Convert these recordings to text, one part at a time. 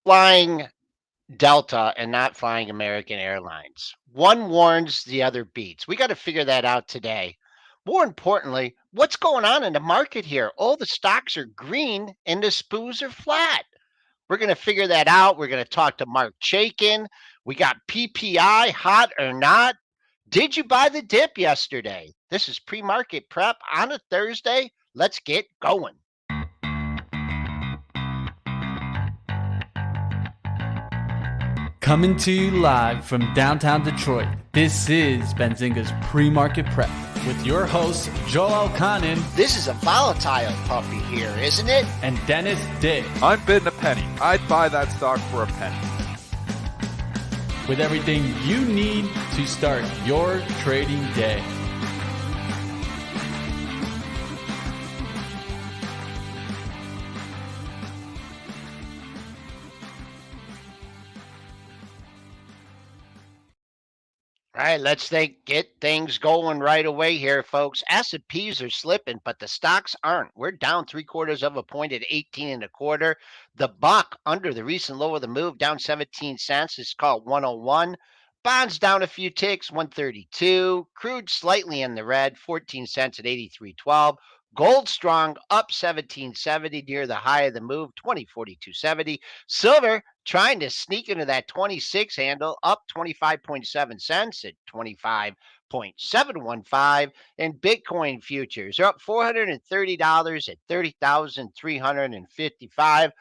flying Delta and not flying American Airlines. One warns, the other beats. We got to figure that out today. More importantly, what's going on in the market here? All the stocks are green and the spoos are flat. We're going to figure that out. We're going to talk to Marc Chaikin. We got PPI, hot or not. Did you buy the dip yesterday? This is pre-market prep on a Thursday. Let's get going. Coming to you live from downtown Detroit, this is Benzinga's Pre-Market Prep with your hosts, Joel Elkanin. This is a volatile puppy here, isn't it? And Dennis Dick. I'm bidding a penny. I'd buy that stock for a penny. With everything you need to start your trading day. All right, let's get things going right away here, folks. S&Ps are slipping, but the stocks aren't. We're down 3/4 of a point at 18 and a quarter. The buck under the recent low of the move, down 17 cents. It's called 101. Bonds down a few ticks, 132. Crude slightly in the red, 14 cents at 83.12. Gold strong, up 17.70 near the high of the move, 2042.70. Silver trying to sneak into that 26 handle, up 25.7 cents at 25.715. And Bitcoin futures are up $430 at 30,355.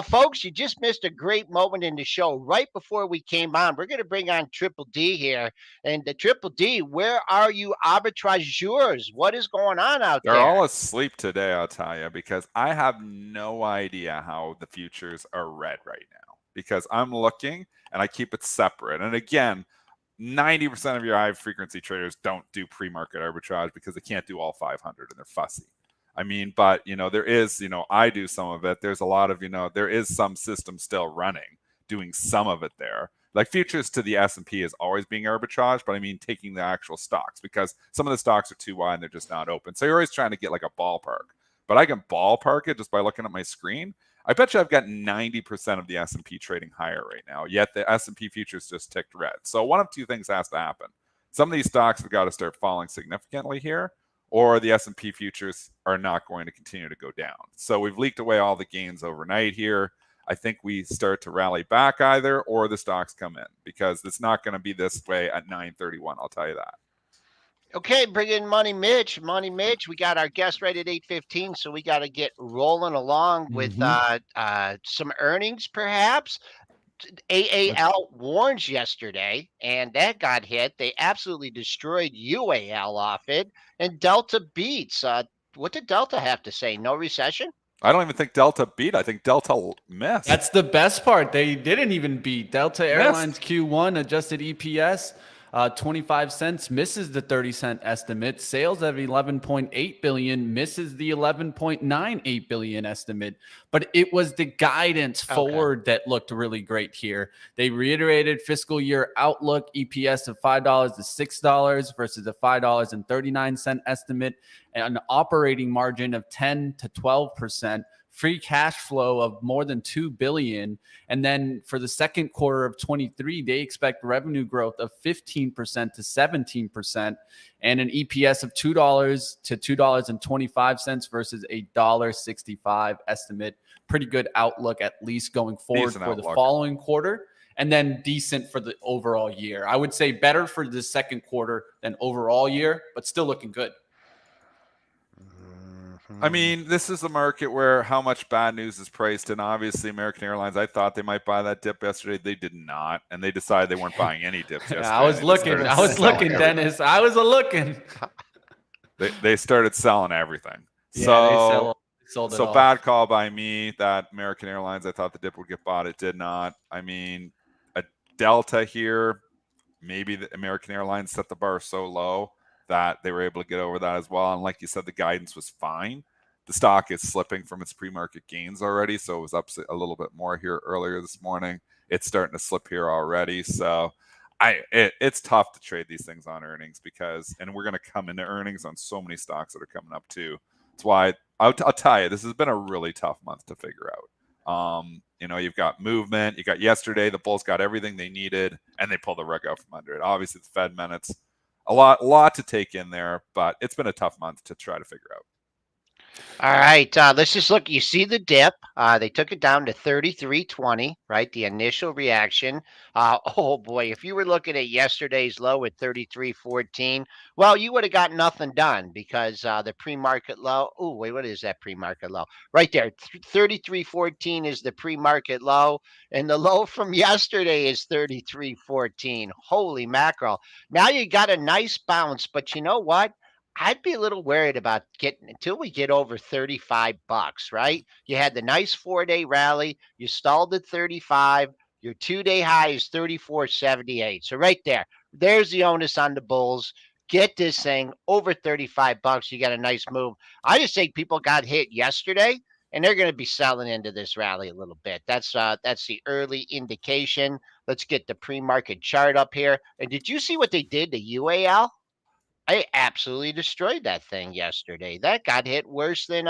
Folks, you just missed a great moment in the show right before we came on. We're going to bring on Triple D here. And the Triple D, where are you arbitrageurs? What is going on out there? They're all asleep today, I'll tell you, because I have no idea how the futures are read right now. Because I'm looking and I keep it separate. And again, 90% of your high frequency traders don't do pre-market arbitrage because they can't do all 500 and they're fussy. I mean, but there is, I do some of it. There's a lot of, there is some system still running, doing some of it there. Like futures to the S&P is always being arbitraged, but I mean taking the actual stocks because some of the stocks are too wide and they're just not open. So you're always trying to get like a ballpark. But I can ballpark it just by looking at my screen. I bet you I've got 90% of the S&P trading higher right now, yet the S&P futures just ticked red. So one of two things has to happen. Some of these stocks have got to start falling significantly here, or the S&P futures are not going to continue to go down. So we've leaked away all the gains overnight here. I think we start to rally back either, or the stocks come in, because it's not going to be this way at 9:31, I'll tell you that. Okay, bring in Money Mitch. Money Mitch, we got our guest right at 8:15, so we got to get rolling along with some earnings, perhaps. AAL warns yesterday, and that got hit. They absolutely destroyed UAL off it, and Delta beats. What did Delta have to say? No recession? I don't even think Delta beat. I think Delta missed. That's the best part. They didn't even beat. Delta Airlines Q1 adjusted EPS 25 cents, misses the 30-cent estimate. Sales of 11.8 billion, misses the 11.98 billion estimate. But it was the guidance forward that looked really great here. They reiterated fiscal year outlook EPS of $5 to $6 versus a $5.39 estimate, and an operating margin of 10 to 12%. Free cash flow of more than $2 billion. And then for the second quarter of 23, they expect revenue growth of 15% to 17% and an EPS of $2 to $2.25 versus a $1.65 estimate. Pretty good outlook, at least going forward for the following quarter. And then decent for the overall year. I would say better for the second quarter than overall year, but still looking good. I mean, this is a market where how much bad news is priced in. Obviously, American Airlines, I thought they might buy that dip yesterday. They did not. And they decided they weren't buying any dips yesterday. I was looking, Dennis. I was looking. They started selling everything. Yeah, sold it so all. Bad call by me that American Airlines, I thought the dip would get bought. It did not. I mean, a Delta here, maybe the American Airlines set the bar so low that they were able to get over that as well. And like you said, the guidance was fine. The stock is slipping from its pre-market gains already, so it was up a little bit more here earlier this morning. It's starting to slip here already. So it's tough to trade these things on earnings and we're going to come into earnings on so many stocks that are coming up too. That's why I'll tell you, this has been a really tough month to figure out. You've got movement. You got yesterday, the Bulls got everything they needed, and they pulled the rug out from under it. Obviously, the Fed minutes, a lot to take in there, but it's been a tough month to try to figure out. All right, let's just look. You see the dip. They took it down to 33.20, right? The initial reaction. Oh boy, if you were looking at yesterday's low at 33.14, well, you would have got nothing done because the pre-market low. Oh wait, what is that pre-market low? Right there, 33.14 is the pre-market low, and the low from yesterday is 33.14. Holy mackerel! Now you got a nice bounce, but you know what? I'd be a little worried about getting until we get over $35, right? You had the nice 4-day rally, you stalled at 35, your 2-day high is 34.78. So right there's the onus on the Bulls. Get this thing over $35, you got a nice move. I just think people got hit yesterday and they're going to be selling into this rally a little bit. That's the early indication. Let's get the pre-market chart up here. And did you see what they did to UAL? I absolutely destroyed that thing yesterday. That got hit worse than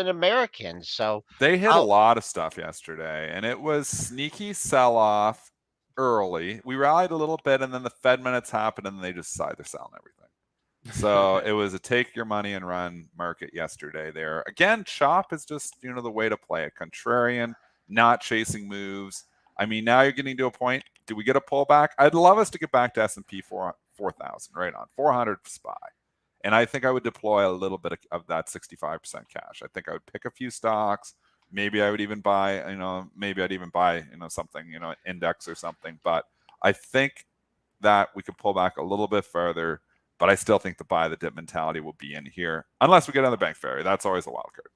Americans. So they hit a lot of stuff yesterday, and it was sneaky sell-off early. We rallied a little bit, and then the Fed minutes happened, and they just decided they're selling everything. So it was a take your money and run market yesterday there. Again, chop is just, the way to play it. Contrarian, not chasing moves. I mean, now you're getting to a point. Do we get a pullback? I'd love us to get back to S&P 4,000, right on 400 SPY. And I think I would deploy a little bit of that 65% cash. I think I would pick a few stocks. Maybe I would even buy, something, index or something. But I think that we could pull back a little bit further. But I still think the buy the dip mentality will be in here unless we get on the bank ferry. That's always a wild card.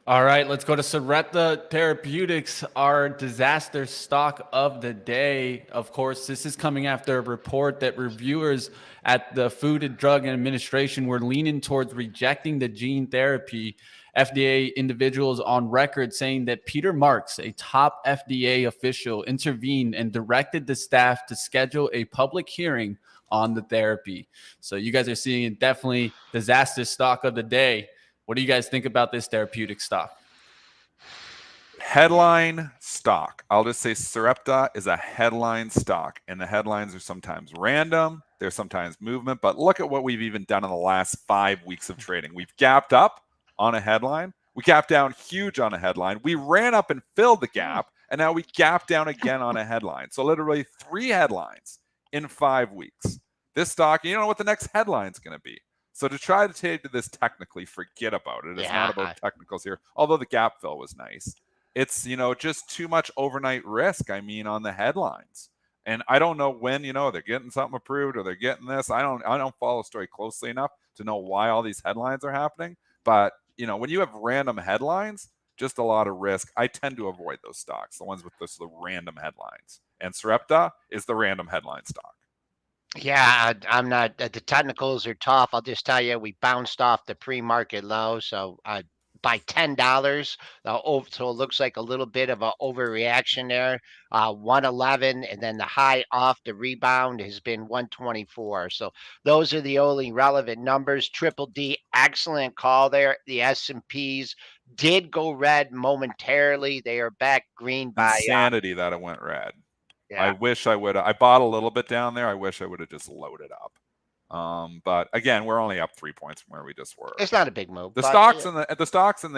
All right, let's go to Sarepta Therapeutics, our disaster stock of the day. Of course, this is coming after a report that reviewers at the Food and Drug Administration were leaning towards rejecting the gene therapy. FDA individuals on record saying that Peter Marc, a top FDA official, intervened and directed the staff to schedule a public hearing on the therapy. So you guys are seeing definitely disaster stock of the day. What do you guys think about this therapeutic stock? Headline stock. I'll just say Sarepta is a headline stock, and the headlines are sometimes random. There's sometimes movement, but look at what we've even done in the last 5 weeks of trading. We've gapped up on a headline. We gapped down huge on a headline. We ran up and filled the gap, and now we gapped down again on a headline. So literally 3 headlines in 5 weeks. This stock, you don't know what the next headline is going to be. So to try to take this technically, forget about it. It's not about technicals here, although the gap fill was nice. It's, just too much overnight risk, on the headlines. And I don't know when, they're getting something approved or they're getting this. I don't follow the story closely enough to know why all these headlines are happening. But, when you have random headlines, just a lot of risk. I tend to avoid those stocks, the ones with the random headlines. And Sarepta is the random headline stock. Yeah, I'm not. The technicals are tough. I'll just tell you, we bounced off the pre-market low, so by $10. So it looks like a little bit of an overreaction there. 111, and then the high off the rebound has been 124. So those are the only relevant numbers. Triple D, excellent call there. The S&Ps did go red momentarily. They are back green by insanity that it went red. Yeah. I wish I would. I bought a little bit down there. I wish I would have just loaded up. But again, we're only up 3 points from where we just were. It's not a big move. The stocks and the stocks and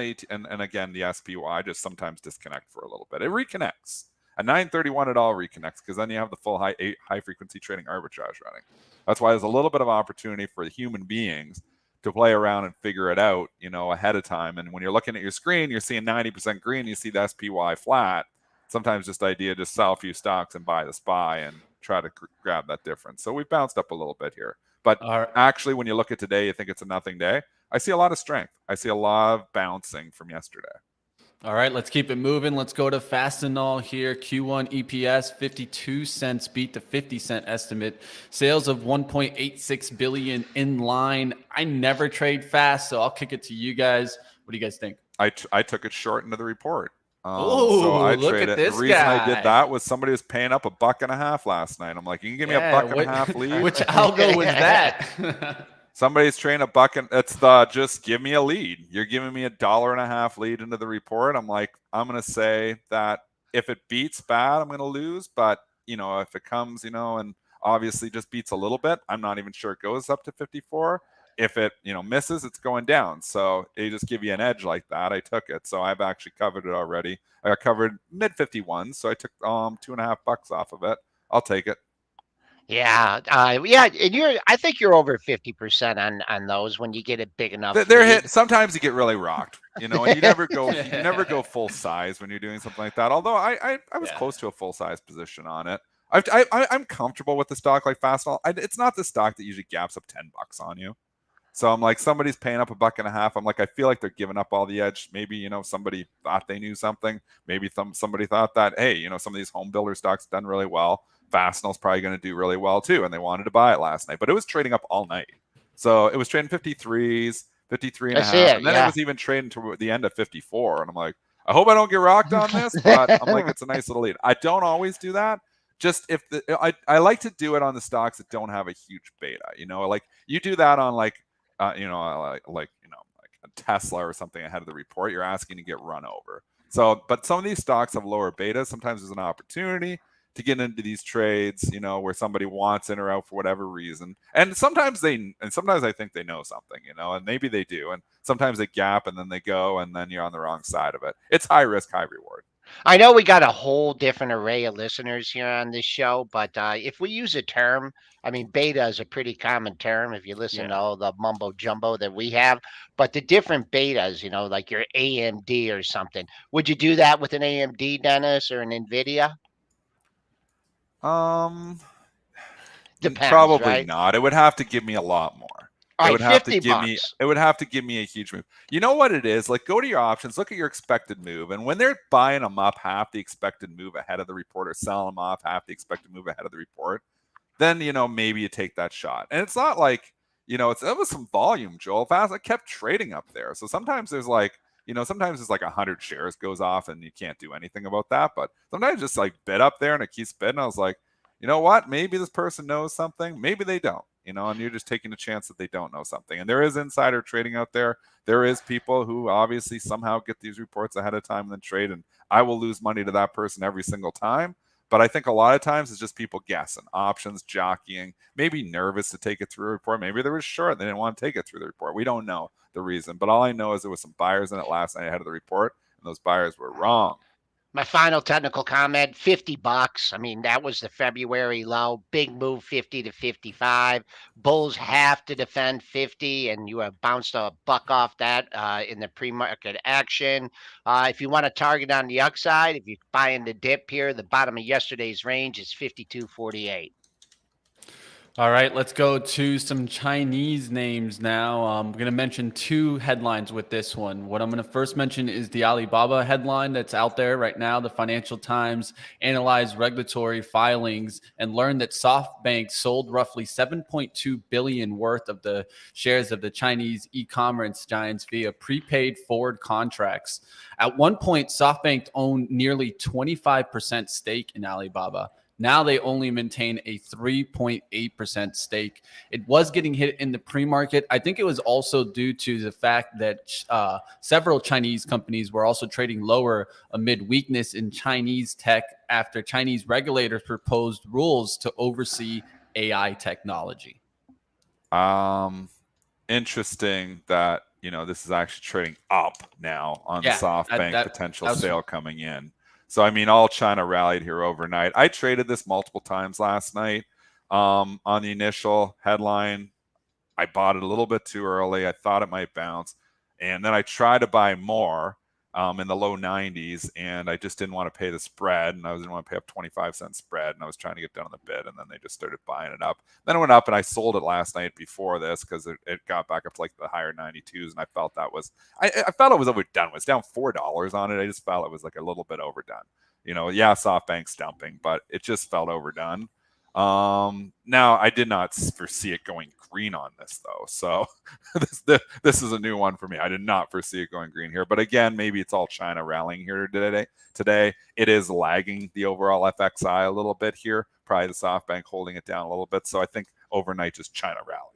again the SPY just sometimes disconnect for a little bit. It reconnects at 9:31. It all reconnects because then you have the full high frequency trading arbitrage running. That's why there's a little bit of opportunity for the human beings to play around and figure it out, ahead of time. And when you're looking at your screen, you're seeing 90% green. You see the SPY flat. Sometimes just sell a few stocks and buy the SPY and try to grab that difference. So we bounced up a little bit here. But actually, when you look at today, you think it's a nothing day. I see a lot of strength. I see a lot of bouncing from yesterday. All right, let's keep it moving. Let's go to Fastenal here. Q1 EPS, 52 cents beat the 50-cent estimate. Sales of $1.86 billion in line. I never trade fast, so I'll kick it to you guys. What do you guys think? I took it short into the report. So I look at this The reason guy. I did that was somebody was paying up $1.50 last night. I'm like, you can give me $1.50 lead? Which algo was that? Somebody's trading $1. It's the just give me a lead. You're giving me $1.50 lead into the report. I'm like, I'm going to say that if it beats bad, I'm going to lose. But, if it comes, and obviously just beats a little bit, I'm not even sure it goes up to 54. If it, misses, it's going down. So they just give you an edge like that. I took it. So I've actually covered it already. I got covered mid 51s. So I took $2.50 off of it. I'll take it. Yeah, yeah, and I think you're over 50% on those when you get a big enough They're lead. hit. Sometimes you get really rocked, and you never go full size when you're doing something like that. Although I was close to a full size position on it. I'm comfortable with the stock like Fastenal. It's not the stock that usually gaps up $10 on you. So I'm like, somebody's paying up $1.50. I'm like, I feel like they're giving up all the edge. Maybe, somebody thought they knew something. Maybe somebody thought that, hey, some of these home builder stocks done really well. Fastenal's probably going to do really well too. And they wanted to buy it last night, but it was trading up all night. So it was trading 53s, 53 and I a see half. it, And then it yeah. was even trading to the end of 54. And I'm like, I hope I don't get rocked on this, but I'm like, it's a nice little lead. I don't always do that. Just if I like to do it on the stocks that don't have a huge beta, like you do that on like a Tesla or something ahead of the report, you're asking to get run over. So, but some of these stocks have lower beta. Sometimes there's an opportunity to get into these trades, where somebody wants in or out for whatever reason. And sometimes I think they know something, and maybe they do. And sometimes they gap and then they go and then you're on the wrong side of it. It's high risk, high reward. I know we got a whole different array of listeners here on this show, but if we use a term, I mean, beta is a pretty common term if you listen to all the mumbo jumbo that we have. But the different betas, like your AMD or something, would you do that with an AMD, Dennis, or an NVIDIA? Depends, Probably right? not. It would have to give me a lot more. All It right, would have to give me $50. it would have to give me a huge move. You know what it is? Like, go to your options, look at your expected move, and when they're buying them up half the expected move ahead of the report or selling them off half the expected move ahead of the report, then maybe you take that shot. And it's not like, it was some volume, Joel. Fast, I kept trading up there. So sometimes there's like, sometimes it's like 100 shares goes off and you can't do anything about that. But sometimes just like bid up there and it keeps bidding. I was like, you know what? Maybe this person knows something. Maybe they don't, and you're just taking a chance that they don't know something. And there is insider trading out there. There is people who obviously somehow get these reports ahead of time and then trade. And I will lose money to that person every single time. But I think a lot of times it's just people guessing, options, jockeying, maybe nervous to take it through a report. Maybe they were short. They didn't want to take it through the report. We don't know the reason. But all I know is there was some buyers in it last night ahead of the report, and those buyers were wrong. My final technical comment, $50. I mean, that was the February low. Big move, 50 to 55. Bulls have to defend 50, and you have bounced a buck off that in the pre-market action. If you want to target on the upside, if you buy in the dip here, the bottom of yesterday's range is 52.48. All right, let's go to some Chinese names now. I'm going to mention two headlines with this one. What I'm going to first mention is the Alibaba headline that's out there right now. The Financial Times analyzed regulatory filings and learned that SoftBank sold roughly 7.2 billion worth of the shares of the Chinese e-commerce giants via prepaid forward contracts. At one point, SoftBank owned nearly 25% stake in Alibaba. Now they only maintain a 3.8% stake. It was getting hit in the pre-market. I think it was also due to the fact that several Chinese companies were also trading lower amid weakness in Chinese tech after Chinese regulators proposed rules to oversee AI technology. Interesting that, this is actually trading up now on SoftBank potential sale coming in. So, I mean, all China rallied here overnight. I traded this multiple times last night on the initial headline. I bought it a little bit too early. I thought it might bounce. And then I tried to buy more in the low 90s, and I just didn't want to pay the spread. And I didn't want to pay up 25-cent spread. And I was trying to get down on the bid, and then they just started buying it up. Then it went up, and I sold it last night before this because it got back up to like the higher 92s. And I felt that was, I felt it was overdone. It was down $4 on it. I just felt it was like a little bit overdone. SoftBank's dumping, but it just felt overdone. Now I did not foresee it going green on this though. So this is a new one for me. I did not foresee it going green here, but again, maybe it's all China rallying here today. It is lagging the overall FXI a little bit here. Probably the SoftBank holding it down a little bit. So I think overnight just China rallied.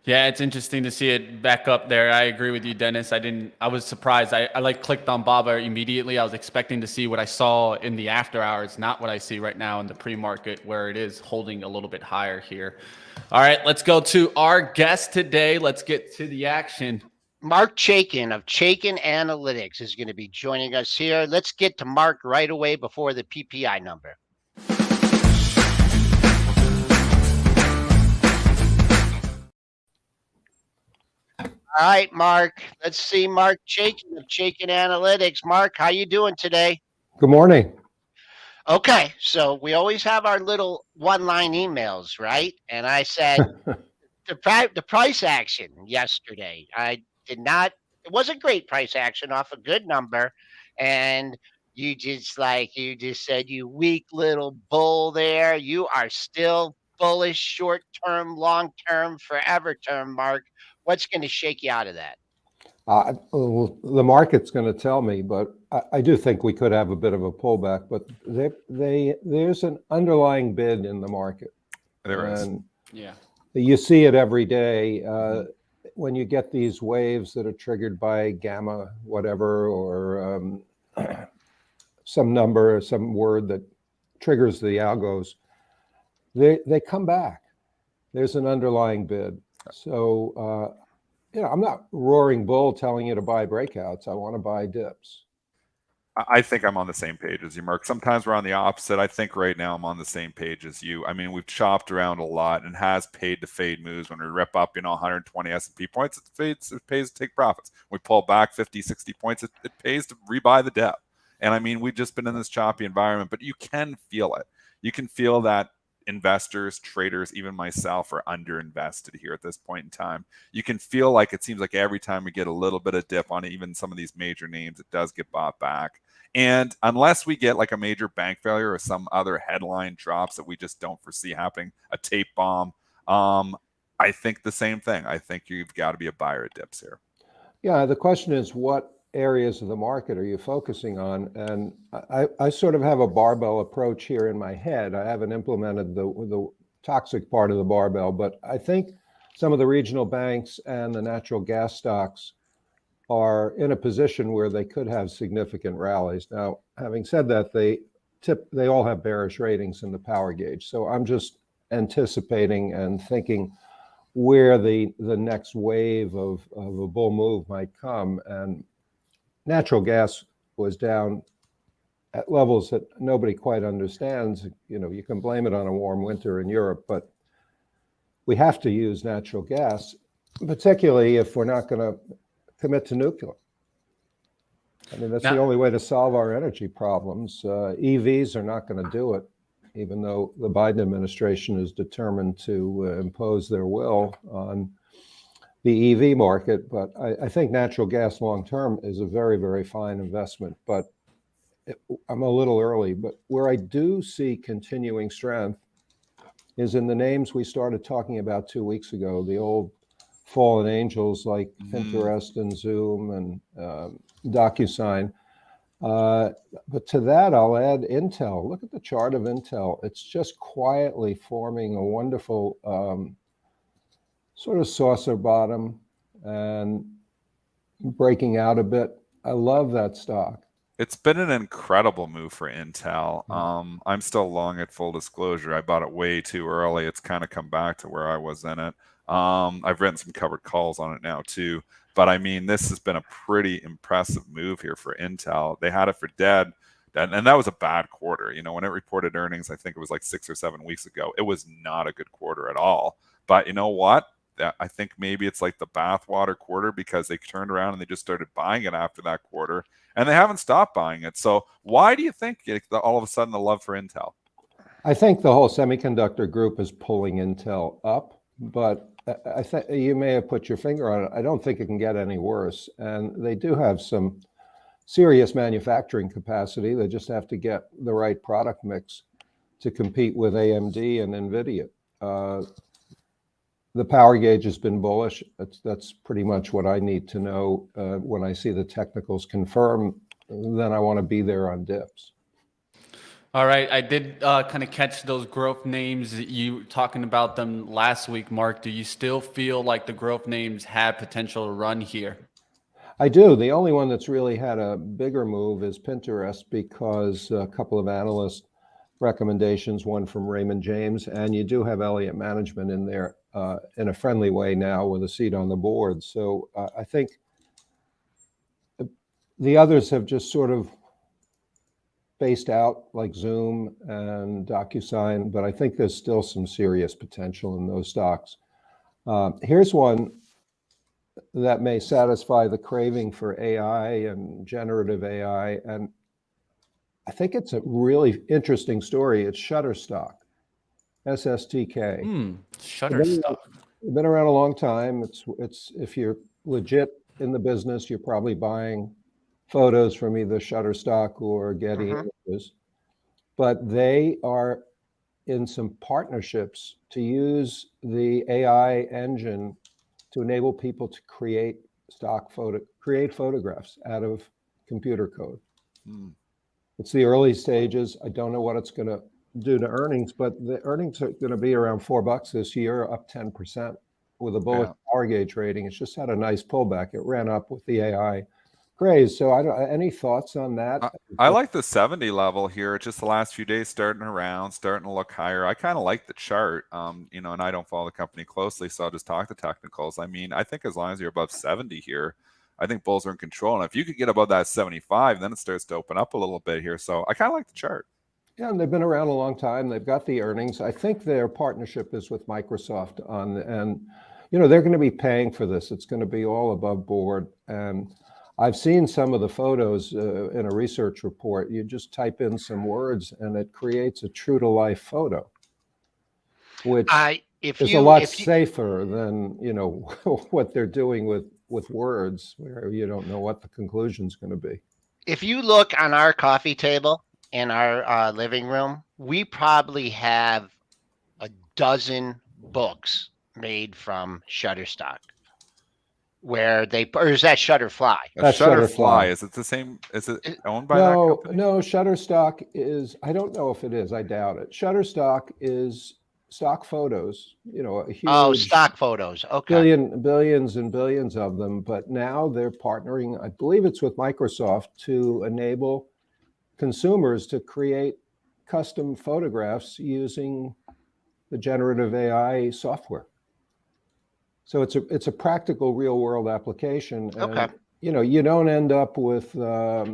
Yeah, it's interesting to see it back up there. I agree with you, Dennis. I was surprised. I like clicked on BABA immediately. I was expecting to see what I saw in the after hours, not what I see right now in the pre-market, where it is holding a little bit higher here. All right, let's go to our guest today. Let's get to the action. Marc Chaikin of Chaikin Analytics is going to be joining us here. Let's get to Marc right away before the PPI number. All right, Marc. Let's see Marc Chaikin of Chaikin Analytics. Marc, how you doing today? Good morning. Okay, so we always have our little one-line emails, right? And I said the price action yesterday. I did not. It was a great price action off a good number, and you just said, you weak little bull there. You are still bullish, short term, long term, forever term, Marc. What's going to shake you out of that? Well, the market's going to tell me, but I do think we could have a bit of a pullback. But there's an underlying bid in the market. There is. Yeah. You see it every day. When you get these waves that are triggered by gamma, whatever, or some number, some word that triggers the algos, they come back. There's an underlying bid. So, I'm not roaring bull telling you to buy breakouts. I want to buy dips. I think I'm on the same page as you, Marc. Sometimes we're on the opposite. I think right now I'm on the same page as you. I mean, we've chopped around a lot and has paid to fade moves. When we rip up, 120 S&P points, it pays to take profits. When we pull back 50, 60 points, it pays to rebuy the dip. And I mean, we've just been in this choppy environment, but you can feel it. You can feel that investors, traders, even myself are underinvested here at this point in time. You can feel like it seems like every time we get a little bit of dip on even some of these major names, it does get bought back. And unless we get like a major bank failure or some other headline drops that we just don't foresee happening, a tape bomb, I think the same thing. I think you've got to be a buyer of dips here. Yeah, the question is, what areas of the market are you focusing on? And I sort of have a barbell approach here in my head. I haven't implemented the toxic part of the barbell, but I think some of the regional banks and the natural gas stocks are in a position where they could have significant rallies. Now, having said that, they all have bearish ratings in the power gauge. So I'm just anticipating and thinking where the next wave of a bull move might come. And natural gas was down at levels that nobody quite understands. You can blame it on a warm winter in Europe, but we have to use natural gas, particularly if we're not going to commit to nuclear. I mean, that's the only way to solve our energy problems. EVs are not going to do it, even though the Biden administration is determined to impose their will on the EV market. But I think natural gas long-term is a very, very fine investment. But I'm a little early. But where I do see continuing strength is in the names we started talking about 2 weeks ago, the old fallen angels like Pinterest and Zoom and DocuSign. But to that, I'll add Intel. Look at the chart of Intel. It's just quietly forming a wonderful sort of saucer bottom and breaking out a bit. I love that stock. It's been an incredible move for Intel. I'm still long at full disclosure. I bought it way too early. It's kind of come back to where I was in it. I've written some covered calls on it now too. But I mean, this has been a pretty impressive move here for Intel. They had it for dead. And that was a bad quarter. When it reported earnings, I think it was like 6 or 7 weeks ago. It was not a good quarter at all. But you know what? I think maybe it's like the bathwater quarter because they turned around and they just started buying it after that quarter. And they haven't stopped buying it. So why do you think all of a sudden the love for Intel? I think the whole semiconductor group is pulling Intel up. But I think you may have put your finger on it. I don't think it can get any worse. And they do have some serious manufacturing capacity. They just have to get the right product mix to compete with AMD and NVIDIA. The power gauge has been bullish. That's pretty much what I need to know. When I see the technicals confirm, then I want to be there on dips. All right, I did kind of catch those growth names. You talking about them last week, Mark. Do you still feel like the growth names have potential to run here? I do. The only one that's really had a bigger move is Pinterest, because a couple of analyst recommendations, one from Raymond James, and you do have Elliott Management in there in a friendly way now with a seat on the board. So I think the others have just sort of spaced out, like Zoom and DocuSign, but I think there's still some serious potential in those stocks. Here's one that may satisfy the craving for AI and generative AI, and I think it's a really interesting story. It's Shutterstock, SSTK. Shutterstock. Been around a long time. It's if you're legit in the business, you're probably buying photos from either Shutterstock or Getty Images, but they are in some partnerships to use the AI engine to enable people to create photographs out of computer code. It's the early stages. I don't know what it's going to do to earnings, but the earnings are going to be around $4 this year, up 10% with a bullish power gauge rating. It's just had a nice pullback. It ran up with the AI craze. So any thoughts on that? I like the 70 level here. Just the last few days starting to look higher. I kind of like the chart, you know, and I don't follow the company closely, so I'll just talk the technicals. I mean, I think as long as you're above 70 here, I think bulls are in control. And if you could get above that 75, then it starts to open up a little bit here. So I kind of like the chart. Yeah, and they've been around a long time. They've got the earnings. I think their partnership is with Microsoft and you know, they're going to be paying for this. It's going to be all above board. And I've seen some of the photos in a research report. You just type in some words and it creates a true to life photo, which is a lot safer than, you know, what they're doing with words, where you don't know what the conclusion is going to be. If you look on our coffee table in our living room, we probably have a dozen books made from Shutterstock. Or is that Shutterfly? That's Shutterfly. Is it the same? Is it owned by that company? No, Shutterstock is, I don't know if it is, I doubt it. Shutterstock is stock photos, you know, a huge stock photos. Okay. Billions and billions of them. But now they're partnering, I believe it's with Microsoft, to enable consumers to create custom photographs using the generative AI software. So it's a practical real world application. And, you know, you don't end up with a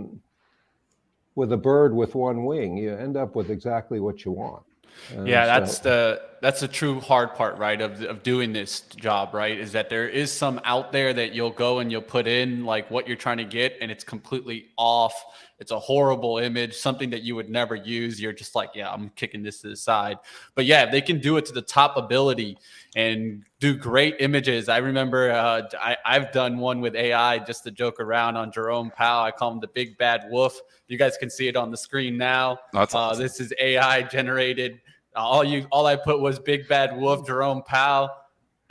bird with one wing. You end up with exactly what you want. Yeah, that's the true hard part, right, of doing this job, right, is that there is some out there that you'll go and you'll put in like what you're trying to get, and it's completely off. It's a horrible image, something that you would never use. You're just like, yeah, I'm kicking this to the side. But yeah, if they can do it to the top ability and do great images. I remember I've done one with AI just to joke around on Jerome Powell. I call him the big bad wolf. You guys can see it on the screen now. That's awesome. This is AI generated. All I put was big bad wolf Jerome Powell,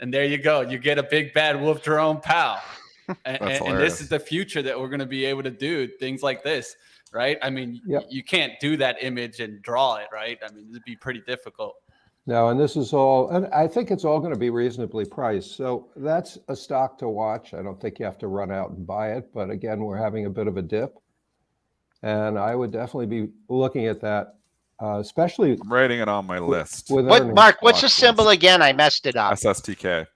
and there you go. You get a big bad wolf Jerome Powell. And this is the future that we're going to be able to do things like this, right? I mean, you can't do that image and draw it, right? I mean, it'd be pretty difficult. No, and this is all, and I think it's all going to be reasonably priced. So that's a stock to watch. I don't think you have to run out and buy it, but again, we're having a bit of a dip, and I would definitely be looking at that. Especially I'm writing it on my list. Mark, what's the symbol again? I messed it up. SSTK.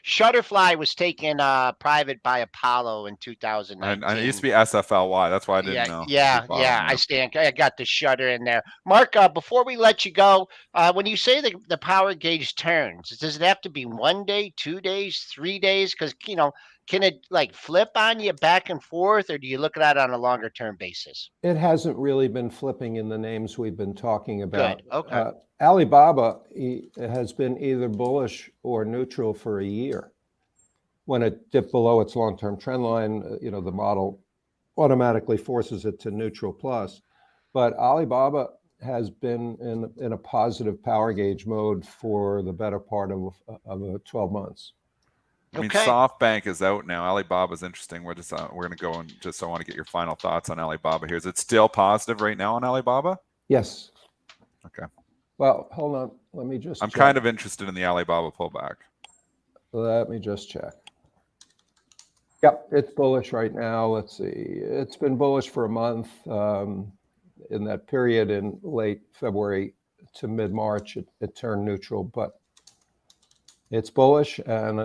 Shutterfly was taken private by Apollo in 2019. And it used to be SFLY. That's why I didn't know. Yeah. I got the shutter in there. Mark, before we let you go, when you say the power gauge turns, does it have to be 1 day, 2 days, 3 days? Because, you know, can it like flip on you back and forth, or do you look at it on a longer term basis? It hasn't really been flipping in the names we've been talking about. Good. Okay. Alibaba has been either bullish or neutral for a year. When it dipped below its long-term trend line, you know, the model automatically forces it to neutral plus. But Alibaba has been in a positive power gauge mode for the better part of 12 months. I mean, Okay. SoftBank is out now. Alibaba's interesting. We're going to go and just I want to get your final thoughts on Alibaba here. Is it still positive right now on Alibaba? Yes. Okay. Well, hold on. Let me just I'm check. kind of interested in the Alibaba pullback. Let me just check. Yep, it's bullish right now. Let's see. It's been bullish for a month. In that period in late February to mid-March, it turned neutral, but it's bullish, and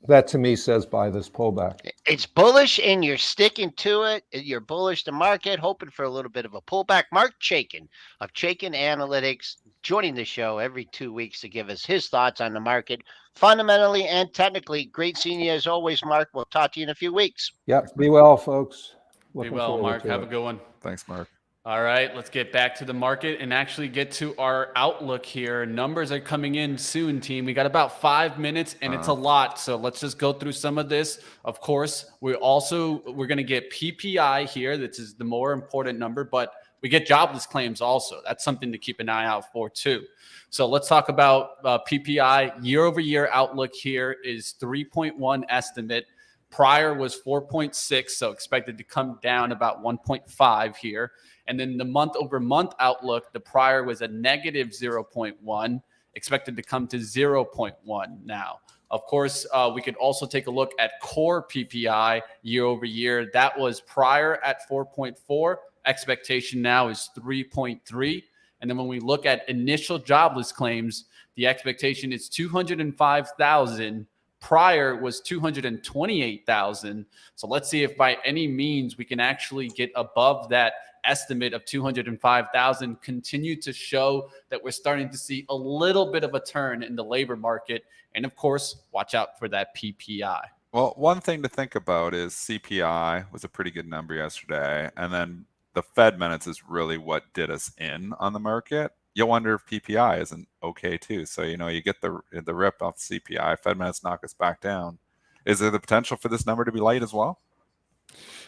that to me says buy this pullback. It's bullish and you're sticking to it. You're bullish the market, hoping for a little bit of a pullback. Marc Chaikin of Chaikin Analytics joining the show every 2 weeks to give us his thoughts on the market, fundamentally and technically. Great seeing you as always, Marc. We'll talk to you in a few weeks. Yep, be well, folks. Be Looking well, forward Marc. to Have it. a good one. Thanks, Mark. All right, let's get back to the market and actually get to our outlook here. Numbers are coming in soon, team. We got about 5 minutes, and it's a lot. So let's just go through some of this. Of course, we're going to get PPI here. This is the more important number, but we get jobless claims also. That's something to keep an eye out for too. So let's talk about PPI. Year-over-year outlook here is 3.1 estimate. Prior was 4.6, so expected to come down about 1.5 here. And then the month-over-month outlook, the prior was a negative 0.1, expected to come to 0.1 now. Of course, we could also take a look at core PPI year over year. That was prior at 4.4. Expectation now is 3.3. And then when we look at initial jobless claims, the expectation is 205,000. Prior was 228,000. So let's see if by any means we can actually get above that estimate of 205,000, continue to show that we're starting to see a little bit of a turn in the labor market. And of course, watch out for that PPI. Well, one thing to think about is CPI was a pretty good number yesterday. And then the Fed minutes is really what did us in on the market. You'll wonder if PPI isn't okay too. So, you get the rip off the CPI, Fed minutes knock us back down. Is there the potential for this number to be light as well?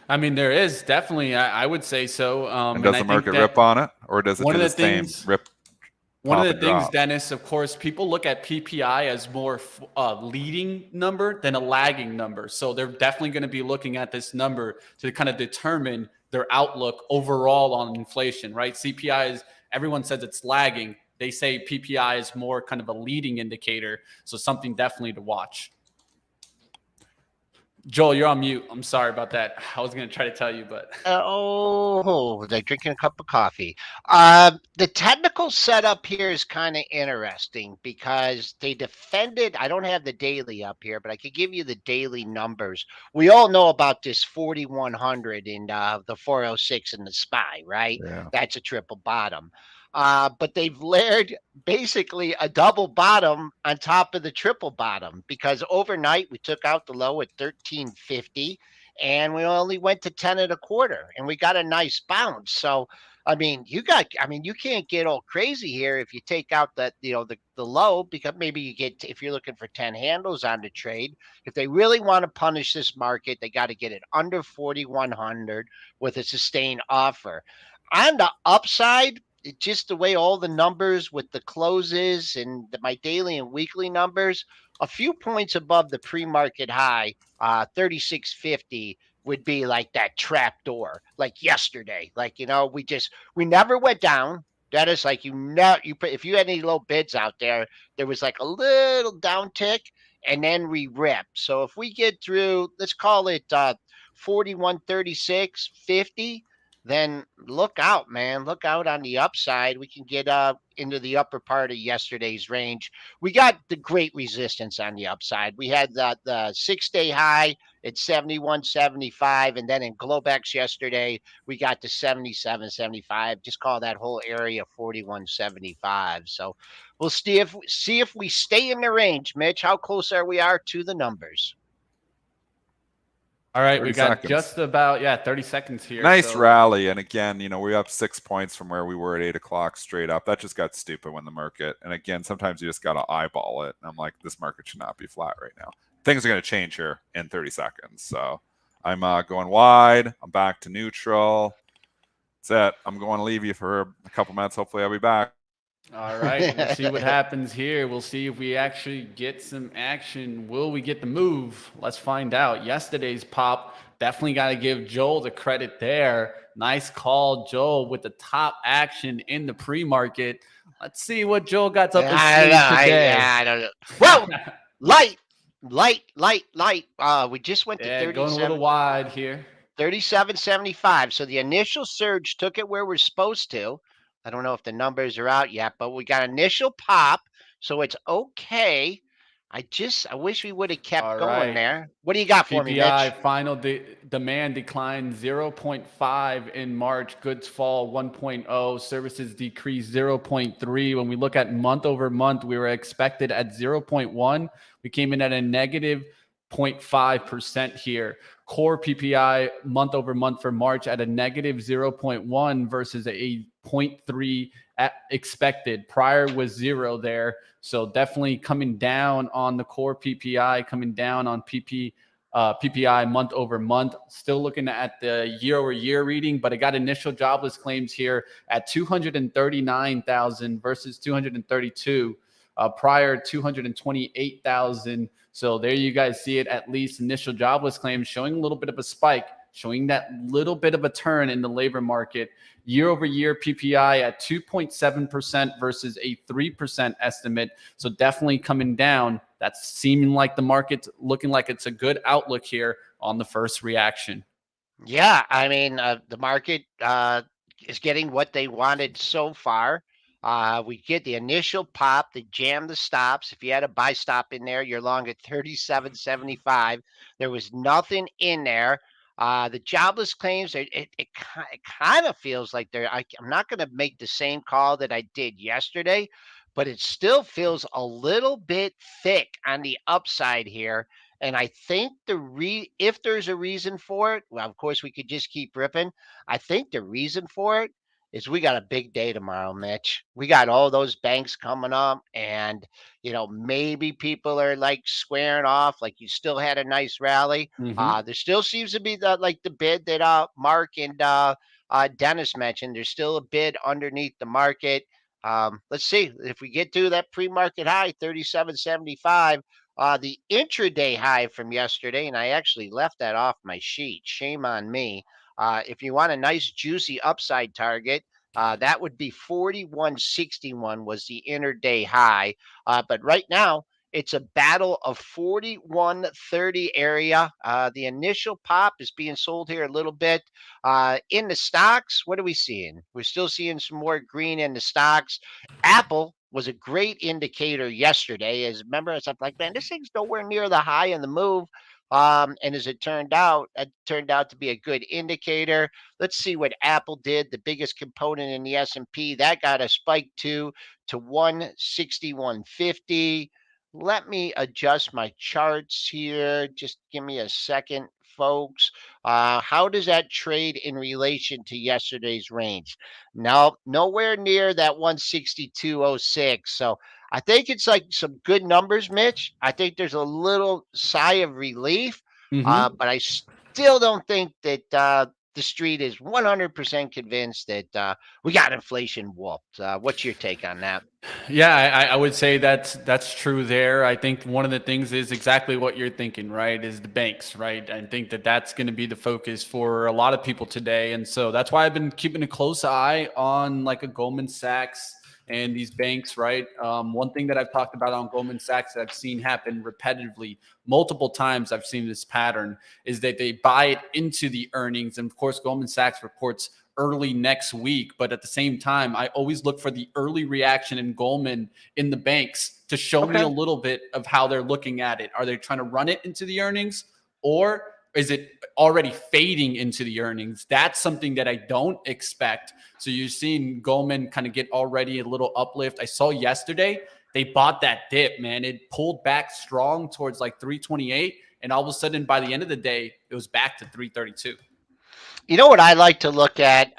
I mean, there is definitely, I would say so. And does the market rip on it, or does it do the same rip? One of the things, Dennis, of course, people look at PPI as more leading number than a lagging number. So they're definitely going to be looking at this number to kind of determine their outlook overall on inflation, right? CPI is, everyone says it's lagging. They say PPI is more kind of a leading indicator. So something definitely to watch. Joel, you're on mute. I'm sorry about that. I was going to try to tell you, but. Like drinking a cup of coffee. The technical setup here is kind of interesting because they defended. I don't have the daily up here, but I could give you the daily numbers. We all know about this 4,100 in the 406 in the SPY, right? Yeah. That's a triple bottom. But they've layered basically a double bottom on top of the triple bottom because overnight we took out the low at 1350 and we only went to 10 and a quarter and we got a nice bounce. So, you can't get all crazy here if you take out the low, because maybe you get, if you're looking for 10 handles on the trade, if they really want to punish this market, they got to get it under 4,100 with a sustained offer. On the upside, just the way all the numbers with the closes and my daily and weekly numbers, a few points above the pre-market high, 3650 would be like that trap door, like yesterday. Like, we never went down. That is like, if you had any low bids out there was like a little down tick and then we rip. So if we get through, let's call it 4136.50, then look out, man. Look out on the upside. We can get into the upper part of yesterday's range. We got the great resistance on the upside. We had the 6-day high at 71.75, and then in Globex yesterday, we got to 77.75. Just call that whole area 41.75. So we'll see if we stay in the range, Mitch. How close are we to the numbers? All right, we got just about 30 seconds here. Nice rally, and again, we're up 6 points from where we were at 8 o'clock straight up. That just got stupid when the market. And again, sometimes you just got to eyeball it. And I'm like, this market should not be flat right now. Things are going to change here in 30 seconds. So I'm going wide. I'm back to neutral. That's it. I'm going to leave you for a couple minutes. Hopefully, I'll be back. All right, we'll see what happens here. We'll see if we actually get some action. Will we get the move? Let's find out. Yesterday's pop, definitely got to give Joel the credit there. Nice call, Joel, with the top action in the pre-market. Let's see what Joel got up his I don't know. sleeve today. I don't know. Well, light. We just went to Yeah, going a little wide here. 37.75. So the initial surge took it where we're supposed to. I don't know if the numbers are out yet, but we got initial pop, so it's okay. I wish we would have kept All going right. there. What do you got for me, Mitch? PPI final demand declined 0.5 in March. Goods fall 1.0. Services decreased 0.3. When we look at month over month, we were expected at 0.1. We came in at a negative 0.5% here. Core PPI month over month for March at a negative 0.1 versus a 0.3 expected. Prior was 0 there. So definitely coming down on the core PPI, coming down on PPI month over month. Still looking at the year over year reading, but it got initial jobless claims here at 239,000 versus 232. Prior 228,000. So there you guys see it, at least initial jobless claims showing a little bit of a spike, showing that little bit of a turn in the labor market. Year over year PPI at 2.7% versus a 3% estimate. So definitely coming down. That's seeming like the market's looking like it's a good outlook here on the first reaction. Yeah, I mean, the market is getting what they wanted so far. We get the initial pop, they jam the stops. If you had a buy stop in there, you're long at 37.75. There was nothing in there. The jobless claims, it kind of feels like I'm not going to make the same call that I did yesterday, but it still feels a little bit thick on the upside here. And I think if there's a reason for it, well, of course we could just keep ripping. I think the reason for it is we got a big day tomorrow, Mitch. We got all those banks coming up, and maybe people are like squaring off. Like you still had a nice rally. There still seems to be the bid that Marc and Dennis mentioned. There's still a bid underneath the market. Let's see if we get to that pre-market high, 37.75. The intraday high from yesterday, and I actually left that off my sheet. Shame on me. If you want a nice juicy upside target, that would be 41.61 was the intraday high. But right now, it's a battle of 41.30 area. The initial pop is being sold here a little bit. In the stocks, what are we seeing? We're still seeing some more green in the stocks. Apple was a great indicator yesterday. As remember, I was like, man, this thing's nowhere near the high in the move. And as it turned out to be a good indicator. Let's see what Apple did. The biggest component in the S&P that got a spike to 161.50. Let me adjust my charts here. Just give me a second, folks. How does that trade in relation to yesterday's range? No, nowhere near that 162.06. So I think it's like some good numbers, Mitch. I think there's a little sigh of relief, but I still don't think that the street is 100% convinced that we got inflation whooped. What's your take on that? Yeah, I would say that's true there. I think one of the things is exactly what you're thinking, right? Is the banks, right? I think that's going to be the focus for a lot of people today. And so that's why I've been keeping a close eye on like a Goldman Sachs and these banks, right? One thing that I've talked about on Goldman Sachs that I've seen happen repetitively, multiple times I've seen this pattern, is that they buy it into the earnings. And of course, Goldman Sachs reports early next week. But at the same time, I always look for the early reaction in Goldman in the banks to show me a little bit of how they're looking at it. Are they trying to run it into the earnings, or is it already fading into the earnings? That's something that I don't expect. So you're seeing Goldman kind of get already a little uplift. I saw yesterday they bought that dip, man. It pulled back strong towards like 328. And all of a sudden, by the end of the day, it was back to 332. You know what I like to look at,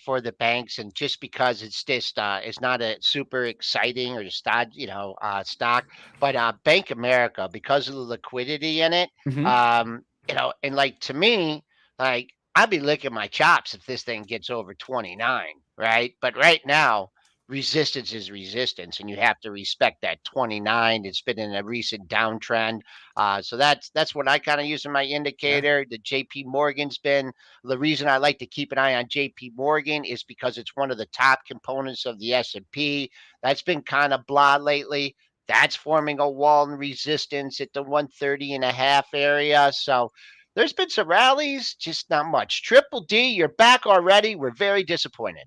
for the banks, and just because it's just it's not a super exciting or stock, but Bank America, because of the liquidity in it, and like to me, like I'd be licking my chops if this thing gets over 29, right? But right now, resistance is resistance, and you have to respect that 29. It's been in a recent downtrend. So that's what I kind of use in my Yeah. indicator. The JP Morgan's been the reason I like to keep an eye on JP Morgan is because it's one of the top components of the S&P. That's been kind of blah lately. That's forming a wall and resistance at the 130.5 area. So there's been some rallies, just not much. Triple D, you're back already. We're very disappointed.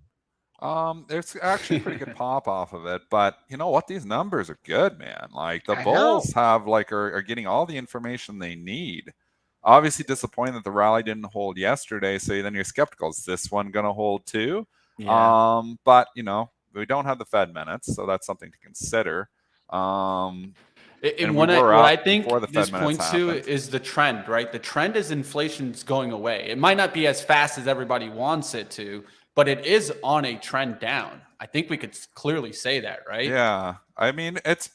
There's actually a pretty good pop off of it, but you know what? These numbers are good, man. Like the I know. bulls have are getting all the information they need. Obviously disappointed that the rally didn't hold yesterday, so then you're skeptical. Is this one going to hold too? Yeah. But you know, we don't have the Fed minutes, so that's something to consider. And we were What I up think before the this Fed minutes points to happened. is the trend, right? The trend is inflation's going away. It might not be as fast as everybody wants it to, but it is on a trend down. I think we could clearly say that, right? Yeah, I mean, it's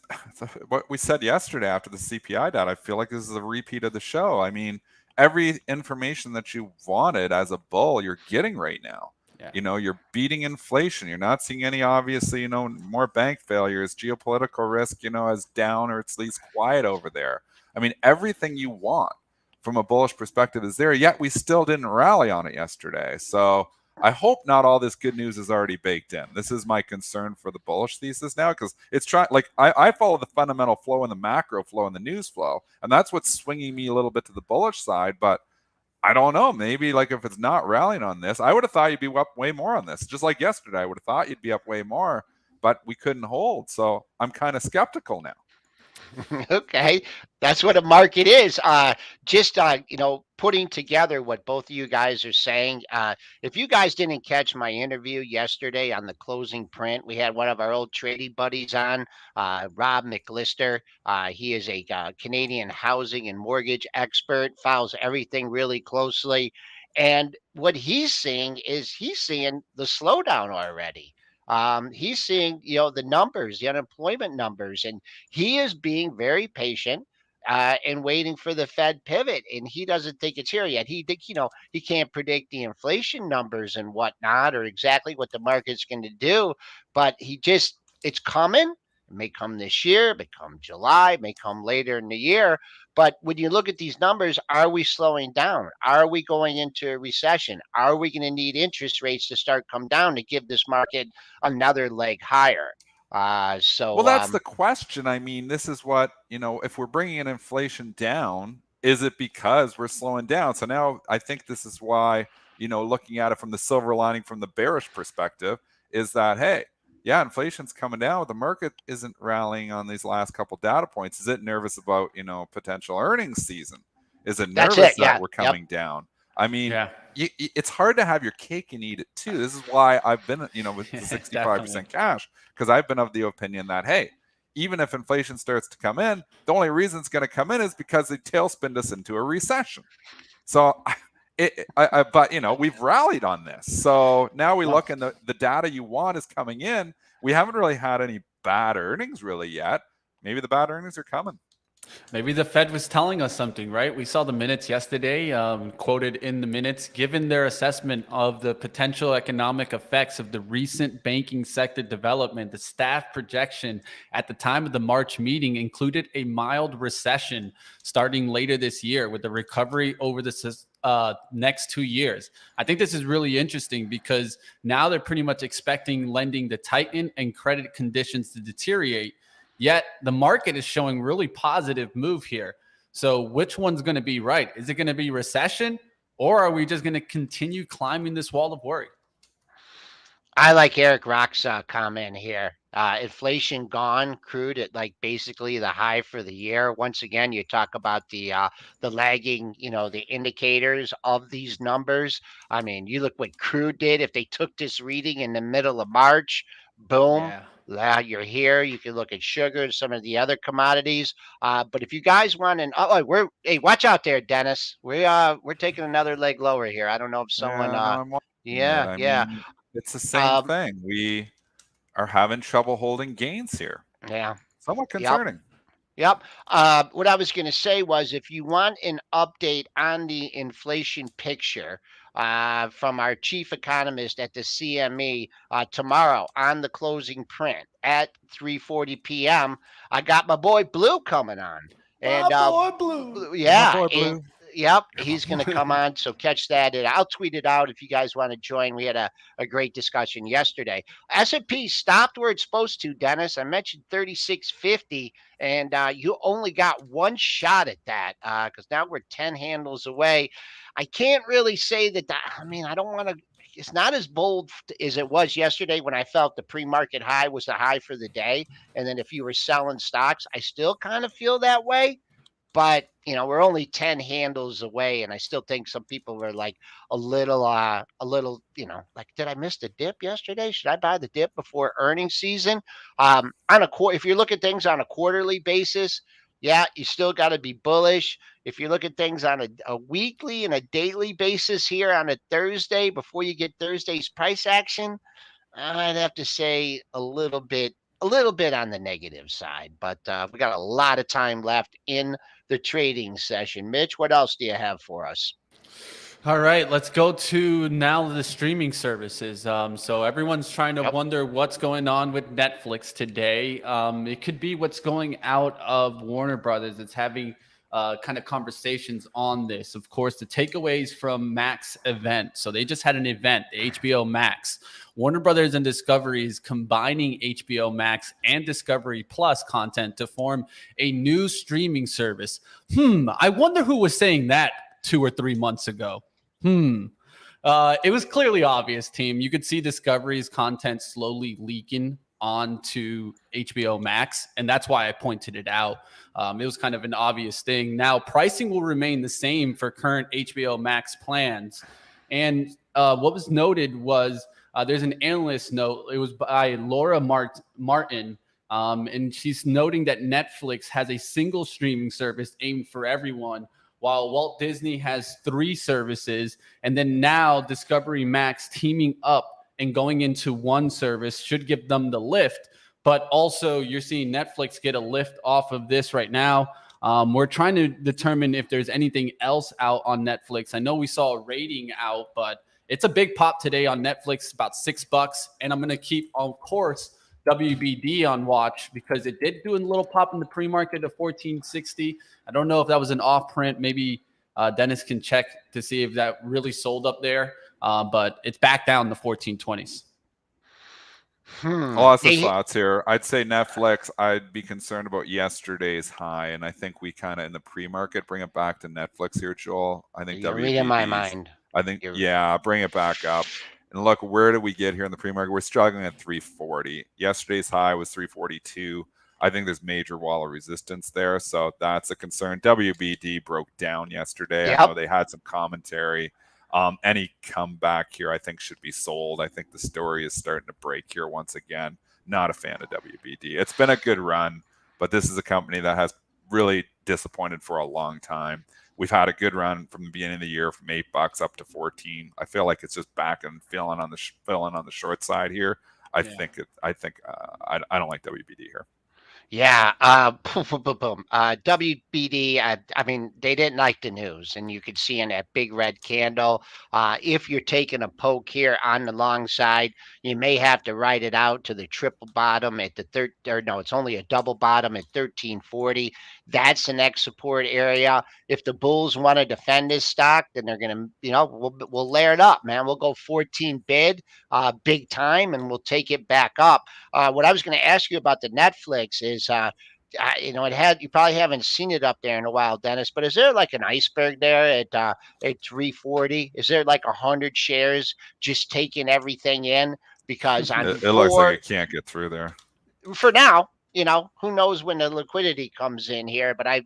what we said yesterday after the CPI data. I feel like this is a repeat of the show. I mean, every information that you wanted as a bull, you're getting right now. Yeah. You know, you're beating inflation. You're not seeing any obviously, you know, more bank failures, geopolitical risk, you know, as down or at least quiet over there. I mean, everything you want from a bullish perspective is there, yet we still didn't rally on it yesterday. So I hope not all this good news is already baked in. This is my concern for the bullish thesis now, because it's trying, like, I follow the fundamental flow and the macro flow and the news flow, and that's what's swinging me a little bit to the bullish side. But I don't know. Maybe like if it's not rallying on this, I would have thought you'd be up way more on this. Just like yesterday, I would have thought you'd be up way more, but we couldn't hold. So I'm kind of skeptical now. Okay, that's what a market is. Just putting together what both of you guys are saying. If you guys didn't catch my interview yesterday on the closing print, we had one of our old trading buddies on, Rob McLister. He is a Canadian housing and mortgage expert, follows everything really closely, and what he's seeing is he's seeing the slowdown already. He's seeing, the numbers, the unemployment numbers, and he is being very patient and waiting for the Fed pivot. And he doesn't think it's here yet. He think, he can't predict the inflation numbers and whatnot, or exactly what the market's going to do. But it's coming. It may come this year, it may come July, it may come later in the year. But when you look at these numbers, are we slowing down? Are we going into a recession? Are we going to need interest rates to start come down to give this market another leg higher? Well, that's the question. I mean, this is what, you know, if we're bringing in inflation down, is it because we're slowing down? So now I think this is why, you know, looking at it from the silver lining from the bearish perspective is that, hey, yeah, inflation's coming down, but the market isn't rallying on these last couple data points. Is it nervous about, you know, potential earnings season? Is it That's nervous it. that Yeah. we're Yep. coming down? I mean, Yeah. it's hard to have your cake and eat it too. This is why I've been, you know, with the 65% cash, because I've been of the opinion that, hey, even if inflation starts to come in, the only reason it's going to come in is because they tailspinned us into a recession. So, but you know, we've rallied on this. So now we look and the data you want is coming in. We haven't really had any bad earnings really yet. Maybe the bad earnings are coming. Maybe the Fed was telling us something, right? We saw the minutes yesterday, quoted in the minutes, given their assessment of the potential economic effects of the recent banking sector development, the staff projection at the time of the March meeting included a mild recession starting later this year with the recovery over the next 2 years. I think this is really interesting because now they're pretty much expecting lending to tighten and credit conditions to deteriorate. Yet the market is showing really positive move here. So which one's going to be right? Is it going to be recession, or are we just going to continue climbing this wall of worry? I like Eric Rock's comment here. Inflation gone, crude at like basically the high for the year. Once again, you talk about the lagging, the indicators of these numbers. I mean, you look what crude did. If they took this reading in the middle of March, boom, Yeah. you're here. You can look at sugar and some of the other commodities. But if you guys want hey, watch out there, Dennis. We're taking another leg lower here. I don't know if someone Yeah, no, I'm watching it. yeah, I yeah. mean, it's the same Um, thing. We are having trouble holding gains here. yeah. Somewhat Yep. concerning. Yep. What I was going to say was if you want an update on the inflation picture, from our chief economist at the CME tomorrow on the closing print at 3:40 p.m. I got my boy Blue coming on. And My boy Blue. My yeah, boy and Blue. yep, he's going to come on. So catch that. And I'll tweet it out if you guys want to join. We had a great discussion yesterday. S&P stopped where it's supposed to, Dennis. I mentioned 3650, and you only got one shot at that because now we're 10 handles away. I can't really say that. I mean, I don't want to. It's not as bold as it was yesterday when I felt the pre-market high was the high for the day. And then if you were selling stocks, I still kind of feel that way. But we're only 10 handles away, and I still think some people were like a little, like, did I miss the dip yesterday? Should I buy the dip before earnings season? If you look at things on a quarterly basis, yeah, you still got to be bullish. If you look at things on a weekly and a daily basis here on a Thursday before you get Thursday's price action, I'd have to say a little bit on the negative side, but we got a lot of time left in the trading session. Mitch, what else do you have for us? All right, let's go to now the streaming services. So everyone's trying to wonder what's going on with Netflix today. It could be what's going out of Warner Brothers. It's having kind of conversations on this. Of course, the takeaways from Max event. So they just had an event, the HBO Max. Warner Brothers and Discovery is combining HBO Max and Discovery Plus content to form a new streaming service. I wonder who was saying that 2 or 3 months ago. It was clearly obvious, team. You could see Discovery's content slowly leaking onto HBO Max, and that's why I pointed it out. It was kind of an obvious thing. Now, pricing will remain the same for current HBO Max plans. And what was noted was there's an analyst note. It was by Laura Martin, and she's noting that Netflix has a single streaming service aimed for everyone, while Walt Disney has 3 services. And then now Discovery Max teaming up and going into one service should give them the lift. But also you're seeing Netflix get a lift off of this right now. We're trying to determine if there's anything else out on Netflix. I know we saw a rating out, but it's a big pop today on Netflix, about $6. And I'm going to keep, of course, WBD on watch because it did do a little pop in the pre-market of 1460. I don't know if that was an off print. Maybe Dennis can check to see if that really sold up there. But it's back down the 1420s. Lots of thoughts here. I'd say Netflix, I'd be concerned about yesterday's high, and I think we kind of in the pre-market bring it back to Netflix here, Joel. I think You're reading my mind. I think, bring it back up. And look, where did we get here in the pre-market? We're struggling at 340. Yesterday's high was 342. I think there's major wall of resistance there, so that's a concern. WBD broke down yesterday. Yep. I know they had some commentary. Any comeback here, I think, should be sold. I think the story is starting to break here once again. Not a fan of WBD. It's been a good run, but this is a company that has really disappointed for a long time. We've had a good run from the beginning of the year, from $8 up to 14. I feel like it's just back and filling on the short side here. I don't like WBD here. Yeah, WBD, I mean, they didn't like the news, and you could see in that big red candle. If you're taking a poke here on the long side, you may have to write it out to the triple bottom at the it's only a double bottom at 1340. That's the next support area. If the bulls want to defend this stock, then they're going to, we'll layer it up, man. We'll go 14 bid, big time, and we'll take it back up. What I was going to ask you about the Netflix is, you probably haven't seen it up there in a while, Dennis, but is there like an iceberg there at 340? Is there like 100 shares just taking everything in? Because it looks like it can't get through there for now. Who knows when the liquidity comes in here, but I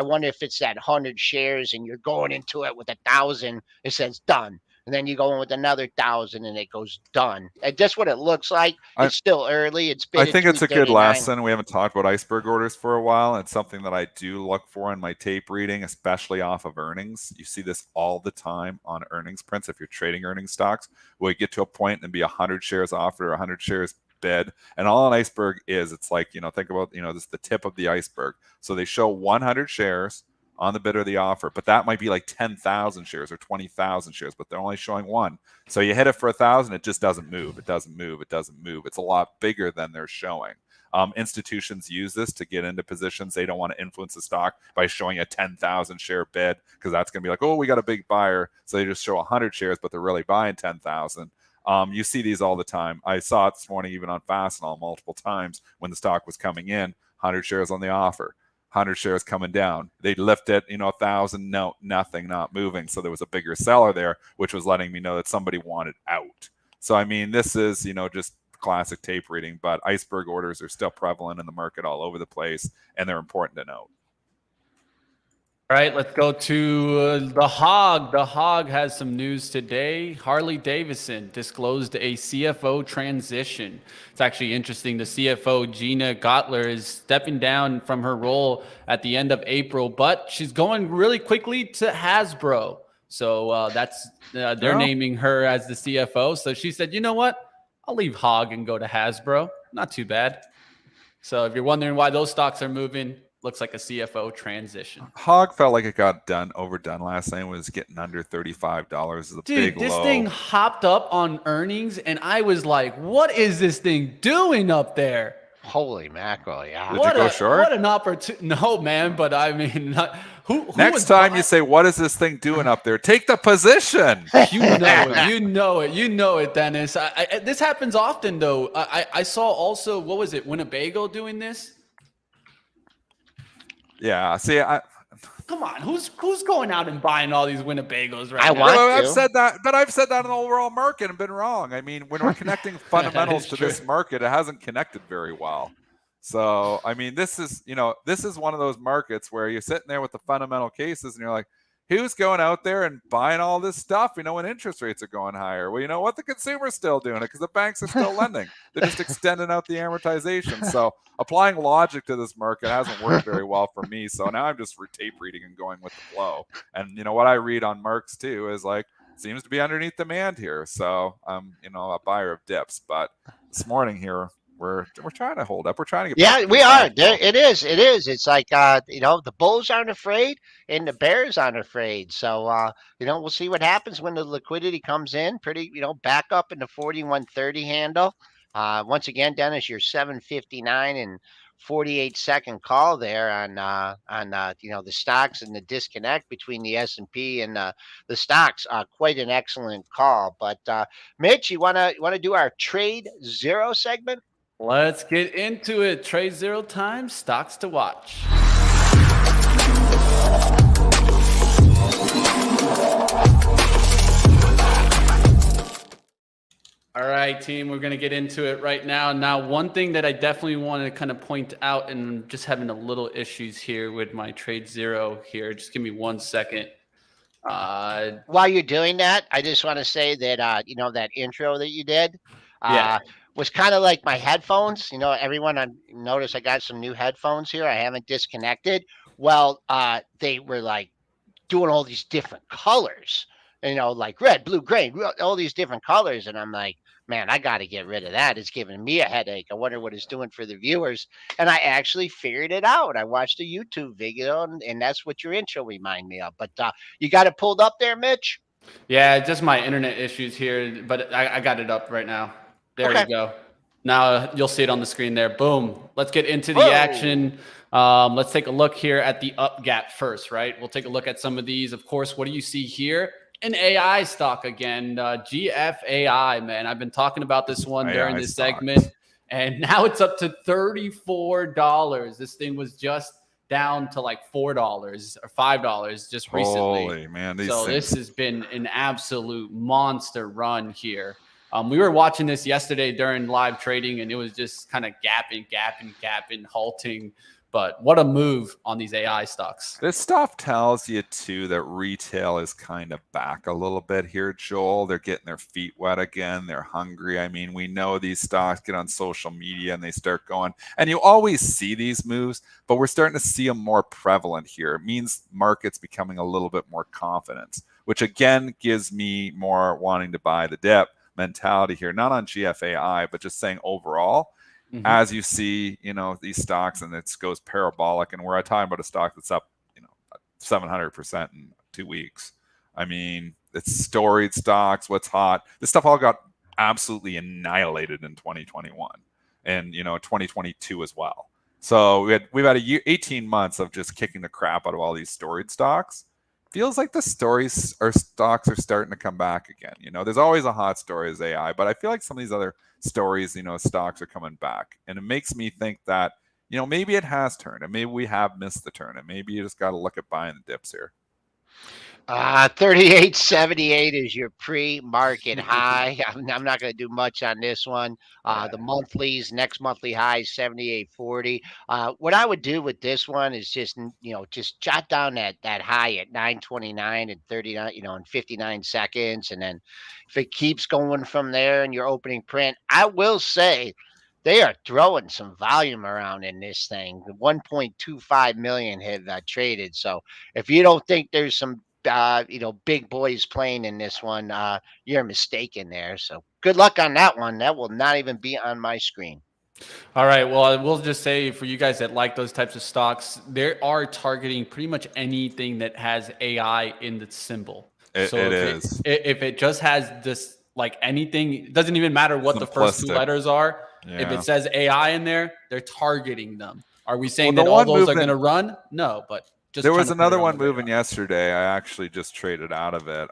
wonder if it's that 100 shares and you're going into it with 1,000, it says done. And then you go in with another 1,000 and it goes done. And that's what it looks like. It's still early. I think it's a good lesson. We haven't talked about iceberg orders for a while. It's something that I do look for in my tape reading, especially off of earnings. You see this all the time on earnings prints. If you're trading earnings stocks, we get to a point and be 100 shares offered or 100 shares bid. And all an iceberg is, it's like, think about, this is the tip of the iceberg. So they show 100 shares on the bid or the offer, but that might be like 10,000 shares or 20,000 shares, but they're only showing one. So you hit it for 1,000, it just doesn't move. It doesn't move. It doesn't move. It's a lot bigger than they're showing. Institutions use this to get into positions. They don't want to influence the stock by showing a 10,000 share bid, because that's going to be like, oh, we got a big buyer. So they just show 100 shares, but they're really buying 10,000. You see these all the time. I saw it this morning, even on Fastenal multiple times when the stock was coming in, 100 shares on the offer, 100 shares coming down. They lift it, 1,000, no, nothing, not moving. So there was a bigger seller there, which was letting me know that somebody wanted out. So, I mean, this is, just classic tape reading, but iceberg orders are still prevalent in the market all over the place, and they're important to note. All right, let's go to the Hog. The Hog has some news today. Harley Davidson disclosed a CFO transition. It's actually interesting. The CFO, Gina Gottler, is stepping down from her role at the end of April, but she's going really quickly to Hasbro. So they're naming her as the CFO. So she said, you know what? I'll leave Hog and go to Hasbro. Not too bad. So if you're wondering why those stocks are moving, looks like a CFO transition. Hog felt like it got overdone last night. It was getting under $35 is a big low. This thing hopped up on earnings, and I was like, what is this thing doing up there? Holy mackerel, yeah. Did you go short? What an opportunity. No, man, but I mean, who next time you say, what is this thing doing up there? Take the position. You know it, Dennis. This happens often, though. I saw also, what was it, Winnebago doing this? Yeah, see, come on, who's going out and buying all these Winnebagos right now? I've said that, but I've said that in the overall market and been wrong. I mean, when we're connecting fundamentals to this market, it hasn't connected very well. So, I mean, this is one of those markets where you're sitting there with the fundamental cases and you're like, who's going out there and buying all this stuff, when interest rates are going higher? Well, you know what? The consumer's still doing it because the banks are still lending. They're just extending out the amortization. So applying logic to this market hasn't worked very well for me. So now I'm just tape reading and going with the flow. And, what I read on Marc's too is like, seems to be underneath demand here. So I'm, a buyer of dips. But this morning here, we're trying to hold up. We're trying to get. Yeah, we are. It is. It's like the bulls aren't afraid and the bears aren't afraid. So we'll see what happens when the liquidity comes in. Pretty, back up in the 4130 handle. Once again, Dennis, your 759 and 48-second call there on the stocks and the disconnect between the S&P and the stocks. Quite an excellent call. But Mitch, you wanna do our TradeZero segment? Let's get into it. TradeZero time, stocks to watch. All right, team, we're going to get into it right now. Now, one thing that I definitely want to kind of point out, and I'm just having a little issues here with my TradeZero here. Just give me 1 second. While you're doing that, I just want to say that, that intro that you did, was kind of like my headphones. Everyone, I noticed I got some new headphones here. I haven't disconnected. Well, they were like doing all these different colors, like red, blue, green, all these different colors. And I'm like, man, I got to get rid of that. It's giving me a headache. I wonder what it's doing for the viewers. And I actually figured it out. I watched a YouTube video, and that's what your intro reminded me of. But you got it pulled up there, Mitch? Yeah, just my internet issues here, but I got it up right now. There we go. Now you'll see it on the screen there. Boom. Let's get into the action. Let's take a look here at the up gap first, right? We'll take a look at some of these. Of course, what do you see here? An AI stock again, GFAI, man. I've been talking about this one during this segment, and now it's up to $34. This thing was just down to like $4 or $5 just recently. Holy man, this has been an absolute monster run here. We were watching this yesterday during live trading, and it was just kind of gapping, halting. But what a move on these AI stocks. This stuff tells you, too, that retail is kind of back a little bit here, Joel. They're getting their feet wet again. They're hungry. I mean, we know these stocks get on social media and they start going. And you always see these moves, but we're starting to see them more prevalent here. It means markets becoming a little bit more confident, which, again, gives me more wanting to buy the dip mentality here, not on GFAI, but just saying overall. As you see, these stocks, and it goes parabolic, and we're talking about a stock that's up, 700% in 2 weeks. I mean, it's storied stocks, what's hot. This stuff all got absolutely annihilated in 2021 and 2022 as well. So we've had 18 months of just kicking the crap out of all these storied stocks. Feels like the stories or stocks are starting to come back again. There's always a hot story as AI, but I feel like some of these other stories, stocks are coming back. And it makes me think that, maybe it has turned and maybe we have missed the turn and maybe you just got to look at buying the dips here. 38.78 is your pre-market high. I'm not going to do much on this one. The monthlies, next monthly high is 78.40. What I would do with this one is just jot down that high at 9.29 and 39, in 59 seconds, and then if it keeps going from there in your opening print, I will say they are throwing some volume around in this thing. 1.25 million have traded. So if you don't think there's some big boys playing in this one, you're mistaken there. So good luck on that one. That will not even be on my screen. All right. Well, I will just say for you guys that like those types of stocks, they are targeting pretty much anything that has AI in the symbol. If it just has this, like anything, it doesn't even matter what the first two letters are. Yeah. If it says AI in there, they're targeting them. Are we saying that all those are going to run? No, but there was another one moving yesterday. I actually just traded out of it,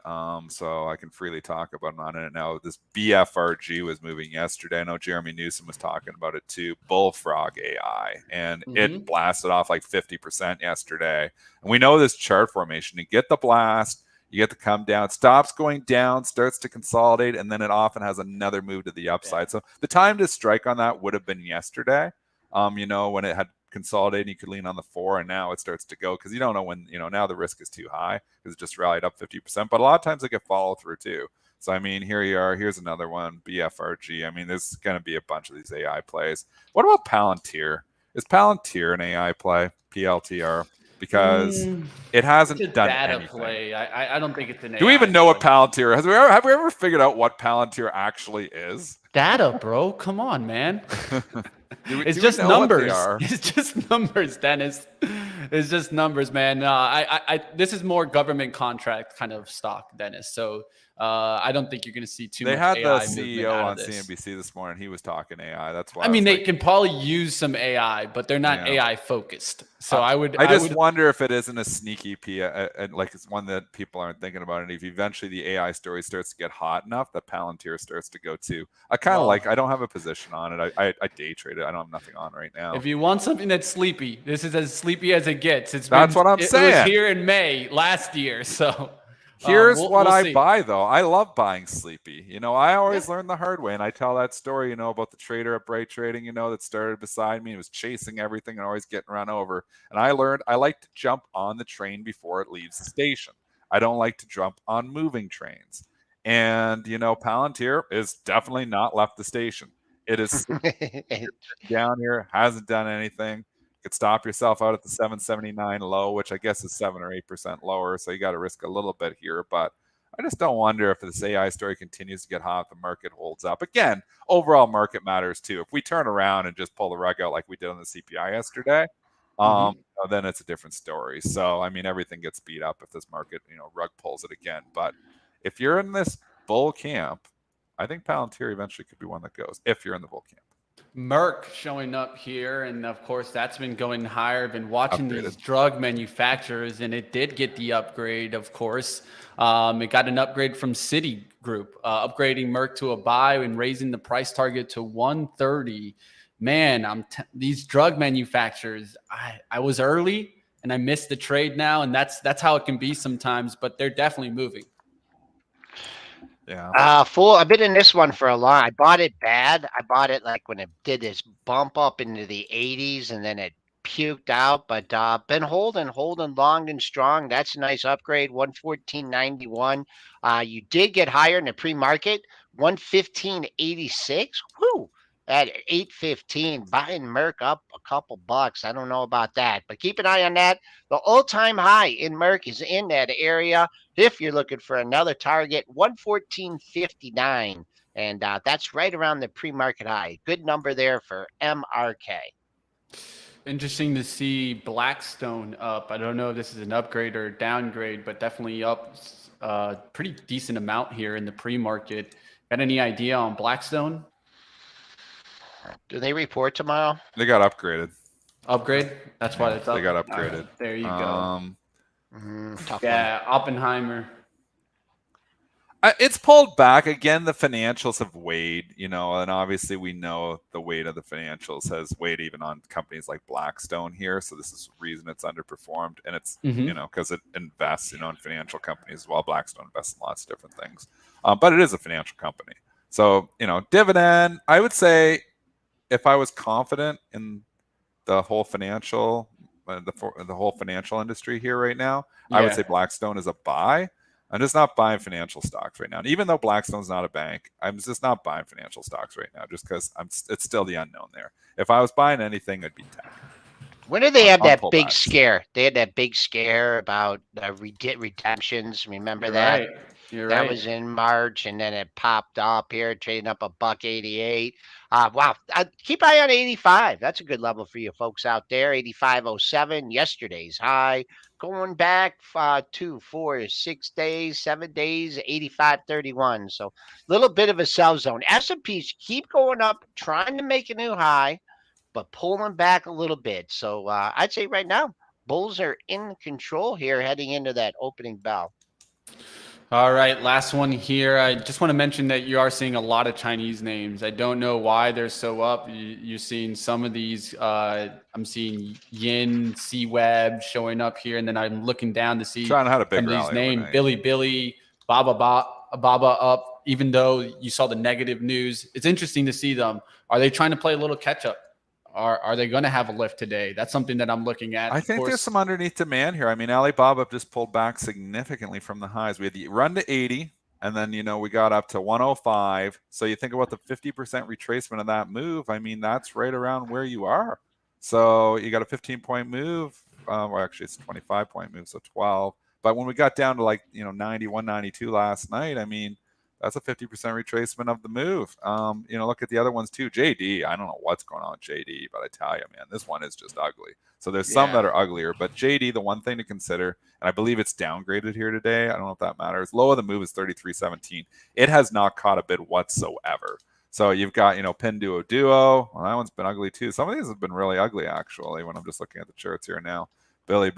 so I can freely talk about it on it now. This BFRG was moving yesterday. I know Jeremy Newsom was talking about it too. Bullfrog AI, and it blasted off like 50% yesterday. And we know this chart formation. You get the blast, you get the come down, stops going down, starts to consolidate, and then it often has another move to the upside. Yeah. So the time to strike on that would have been yesterday. When it had consolidated, you could lean on the 4, and now it starts to go because you don't know when, now the risk is too high because it just rallied up 50%. But a lot of times they get follow through too. So, I mean, here you are. Here's another one, BFRG. I mean, there's going to be a bunch of these AI plays. What about Palantir? Is Palantir an AI play, PLTR? Because it hasn't done anything. Play. I don't think it's an AI. Do we even know what Palantir is? Have we ever figured out what Palantir actually is? Data, bro. Come on, man. It's just numbers. It's just numbers, Dennis. It's just numbers, man. This is more government contract kind of stock, Dennis. So I don't think you're going to see too much AI. They had the CEO on CNBC this morning. He was talking AI. That's why. I mean, they can probably use some AI, but they're not AI focused. So I just wonder if it isn't a sneaky like it's one that people aren't thinking about. And if eventually the AI story starts to get hot enough, that Palantir starts to go too. I kind of I don't have a position on it. I day trade it. I don't have nothing on right now. If you want something that's sleepy, this is as sleepy as it gets. That's what I'm saying. It was here in May last year, so. Here's what I buy, though. I love buying sleepy. I always learn the hard way, and I tell that story, about the trader at Bright Trading, that started beside me and was chasing everything and always getting run over. And I learned I like to jump on the train before it leaves the station. I don't like to jump on moving trains. And, Palantir is definitely not left the station. It is down here, hasn't done anything. Could stop yourself out at the 779 low, which I guess is 7 or 8% lower. So you got to risk a little bit here. But I just don't wonder if this AI story continues to get hot, the market holds up. Again, overall market matters too. If we turn around and just pull the rug out like we did on the CPI yesterday, then it's a different story. So, I mean, everything gets beat up if this market, rug pulls it again. But if you're in this bull camp, I think Palantir eventually could be one that goes if you're in the bull camp. Merck showing up here, and of course that's been going higher. I've been watching these drug manufacturers, and it did get the upgrade, of course. It got an upgrade from Citigroup, upgrading Merck to a buy and raising the price target to 130. Man, these drug manufacturers, I was early and I missed the trade now, and that's how it can be sometimes, but they're definitely moving. Yeah. I've been in this one for a long. I bought it bad. I bought it like when it did this bump up into the 80s, and then it puked out. But been holding long and strong. That's a nice upgrade. 114.91. You did get higher in the pre-market. 115.86. Whoo! At 8.15, buying Merck up a couple bucks. I don't know about that, but keep an eye on that. The all-time high in Merck is in that area. If you're looking for another target, 114.59, and that's right around the pre-market high. Good number there for MRK. Interesting to see Blackstone up. I don't know if this is an upgrade or downgrade, but definitely up pretty decent amount here in the pre-market. Got any idea on Blackstone? Do they report tomorrow? They got upgraded. Upgrade? That's why it's up. They got All right, upgraded. there you go. Tough Yeah, Oppenheimer. It's pulled back again. The financials have weighed, and obviously we know the weight of the financials has weighed even on companies like Blackstone here. So this is the reason it's underperformed, and it's because it invests in financial companies as well. Blackstone invests in lots of different things, but it is a financial company. So dividend. I would say if I was confident in the whole financial, the whole financial industry here right now, I would say Blackstone is a buy. I'm just not buying financial stocks right now. And even though Blackstone's not a bank, I'm just not buying financial stocks right now, just because it's still the unknown there. If I was buying anything, it'd be tech. When did they have that big scare? They had that big scare about redemptions. Remember that? Right. You're that right. was in March, and then it popped up here, trading up $1.88. Wow. Keep eye on 85. That's a good level for you folks out there. 85.07, yesterday's high. Going back 2, 4, 6 days, 7 days, 85.31. So a little bit of a sell zone. S&Ps keep going up, trying to make a new high, but pulling back a little bit. So I'd say right now, bulls are in control here heading into that opening bell. All right, last one here. I just want to mention that you are seeing a lot of Chinese names. I don't know why they're so up. You're seeing some of these. I'm seeing Yin, C-Web showing up here, and then I'm looking down to see China had a big some of these rally names. overnight. Billy, Baba up, even though you saw the negative news. It's interesting to see them. Are they trying to play a little catch up? Are they going to have a lift today? That's something that I'm looking at. I think there's some underneath demand here. I mean, Alibaba just pulled back significantly from the highs. We had the run to 80, and then, we got up to 105. So you think about the 50% retracement of that move. I mean, that's right around where you are. So you got a 15-point move. Well, actually, it's a 25-point move, so 12. But when we got down to 91, 92 last night, I mean, that's a 50% retracement of the move. Look at the other ones too. JD, I don't know what's going on with JD, but I tell you, man, this one is just ugly. So there's some that are uglier, but JD, the one thing to consider, and I believe it's downgraded here today. I don't know if that matters. Low of the move is 33.17. It has not caught a bid whatsoever. So you've got, Pinduoduo. Well, that one's been ugly too. Some of these have been really ugly, actually, when I'm just looking at the charts here now. Billy.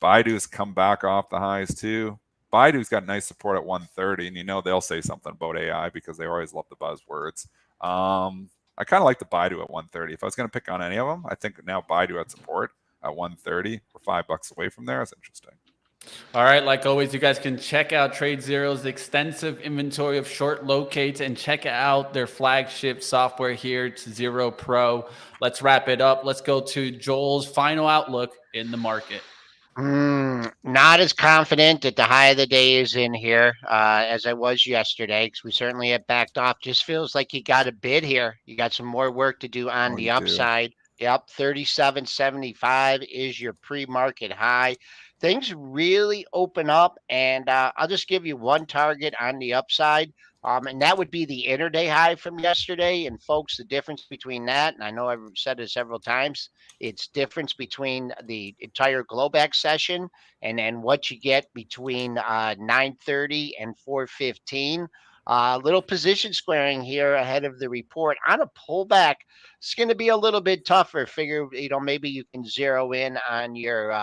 Baidu's come back off the highs too. Baidu's got nice support at 130, and they'll say something about AI because they always love the buzzwords. I kind of like the Baidu at 130. If I was going to pick on any of them, I think now Baidu at support at 130. We're $5 away from there. It's interesting. All right, like always, you guys can check out TradeZero's extensive inventory of short locates and check out their flagship software here, Zero Pro. Let's wrap it up. Let's go to Joel's final outlook in the market. Not as confident that the high of the day is in here as I was yesterday, because we certainly have backed off. Just feels like you got a bid here. You got some more work to do on the upside. Yep, 37.75 is your pre-market high. Things really open up, and I'll just give you one target on the upside. And that would be the intraday high from yesterday. And folks, the difference between that, and I know I've said it several times, it's difference between the entire Globex session and then what you get between 9:30 and 4:15. Little position squaring here ahead of the report on a pullback. It's going to be a little bit tougher. Figure maybe you can zero in on your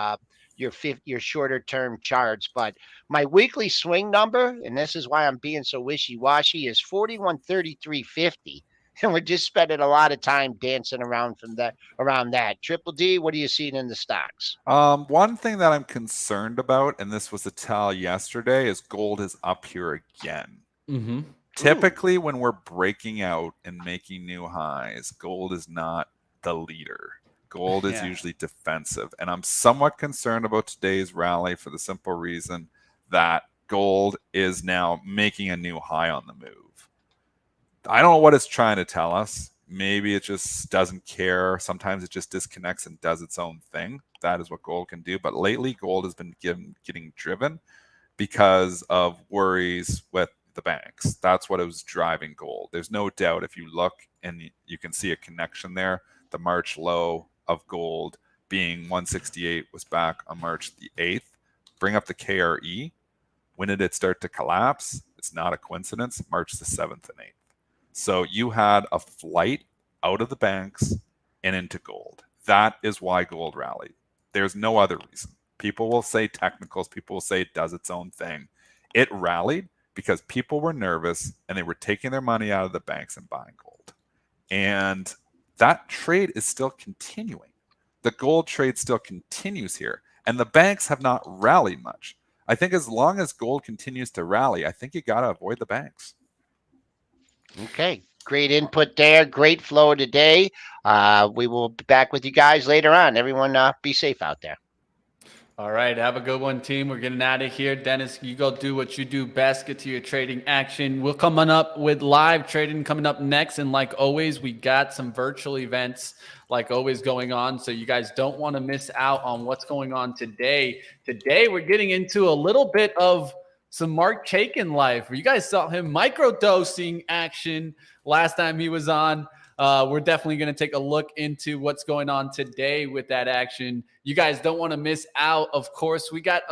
shorter term charts, but my weekly swing number, and this is why I'm being so wishy-washy, is 41.3350. And we're just spending a lot of time dancing around that. Triple D, what are you seeing in the stocks? One thing that I'm concerned about, and this was a tell yesterday, is gold is up here again. Mm-hmm. Typically, when we're breaking out and making new highs, gold is not the leader. Gold is usually defensive. And I'm somewhat concerned about today's rally for the simple reason that gold is now making a new high on the move. I don't know what it's trying to tell us. Maybe it just doesn't care. Sometimes it just disconnects and does its own thing. That is what gold can do. But lately, gold has been getting driven because of worries with the banks. That's what was driving gold. There's no doubt if you look and you can see a connection there. The March low of gold being 168 was back on March the 8th. Bring up the KRE. When did it start to collapse? It's not a coincidence. March the 7th and 8th. So you had a flight out of the banks and into gold. That is why gold rallied. There's no other reason. People will say technicals. People will say it does its own thing. It rallied because people were nervous and they were taking their money out of the banks and buying gold. And that trade is still continuing. The gold trade still continues here. And the banks have not rallied much. I think as long as gold continues to rally, I think you got to avoid the banks. Okay, great input there. Great flow today. We will be back with you guys later on. Everyone, be safe out there. All right, have a good one, team. We're getting out of here. Dennis, you go do what you do best. Get to your trading action. We'll come on up with live trading coming up next. And like always, we got some virtual events like always going on. So you guys don't want to miss out on what's going on today. Today, we're getting into a little bit of some Marc Chaikin life. You guys saw him microdosing action last time he was on. We're definitely going to take a look into what's going on today with that action. You guys don't want to miss out. Of course, we got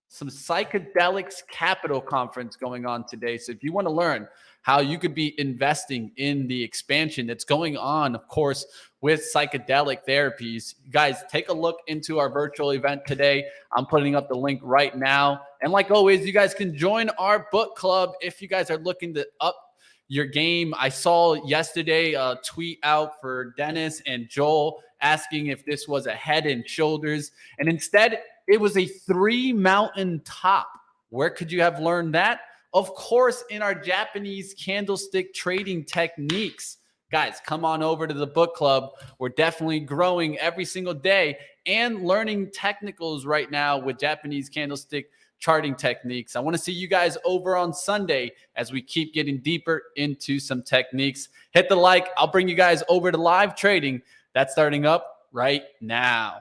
some Psychedelics Capital Conference going on today. So if you want to learn how you could be investing in the expansion that's going on, of course, with psychedelic therapies, guys, take a look into our virtual event today. I'm putting up the link right now. And like always, you guys can join our book club if you guys are looking to up your game. I saw yesterday a tweet out for Dennis and Joel asking if this was a Head and Shoulders, and instead it was a 3-mountain top. Where could you have learned that? Of course, in our Japanese candlestick trading techniques. Guys, come on over to the book club. We're definitely growing every single day and learning technicals right now with Japanese candlestick charting techniques. I want to see you guys over on Sunday as we keep getting deeper into some techniques. Hit the like. I'll bring you guys over to live trading. That's starting up right now.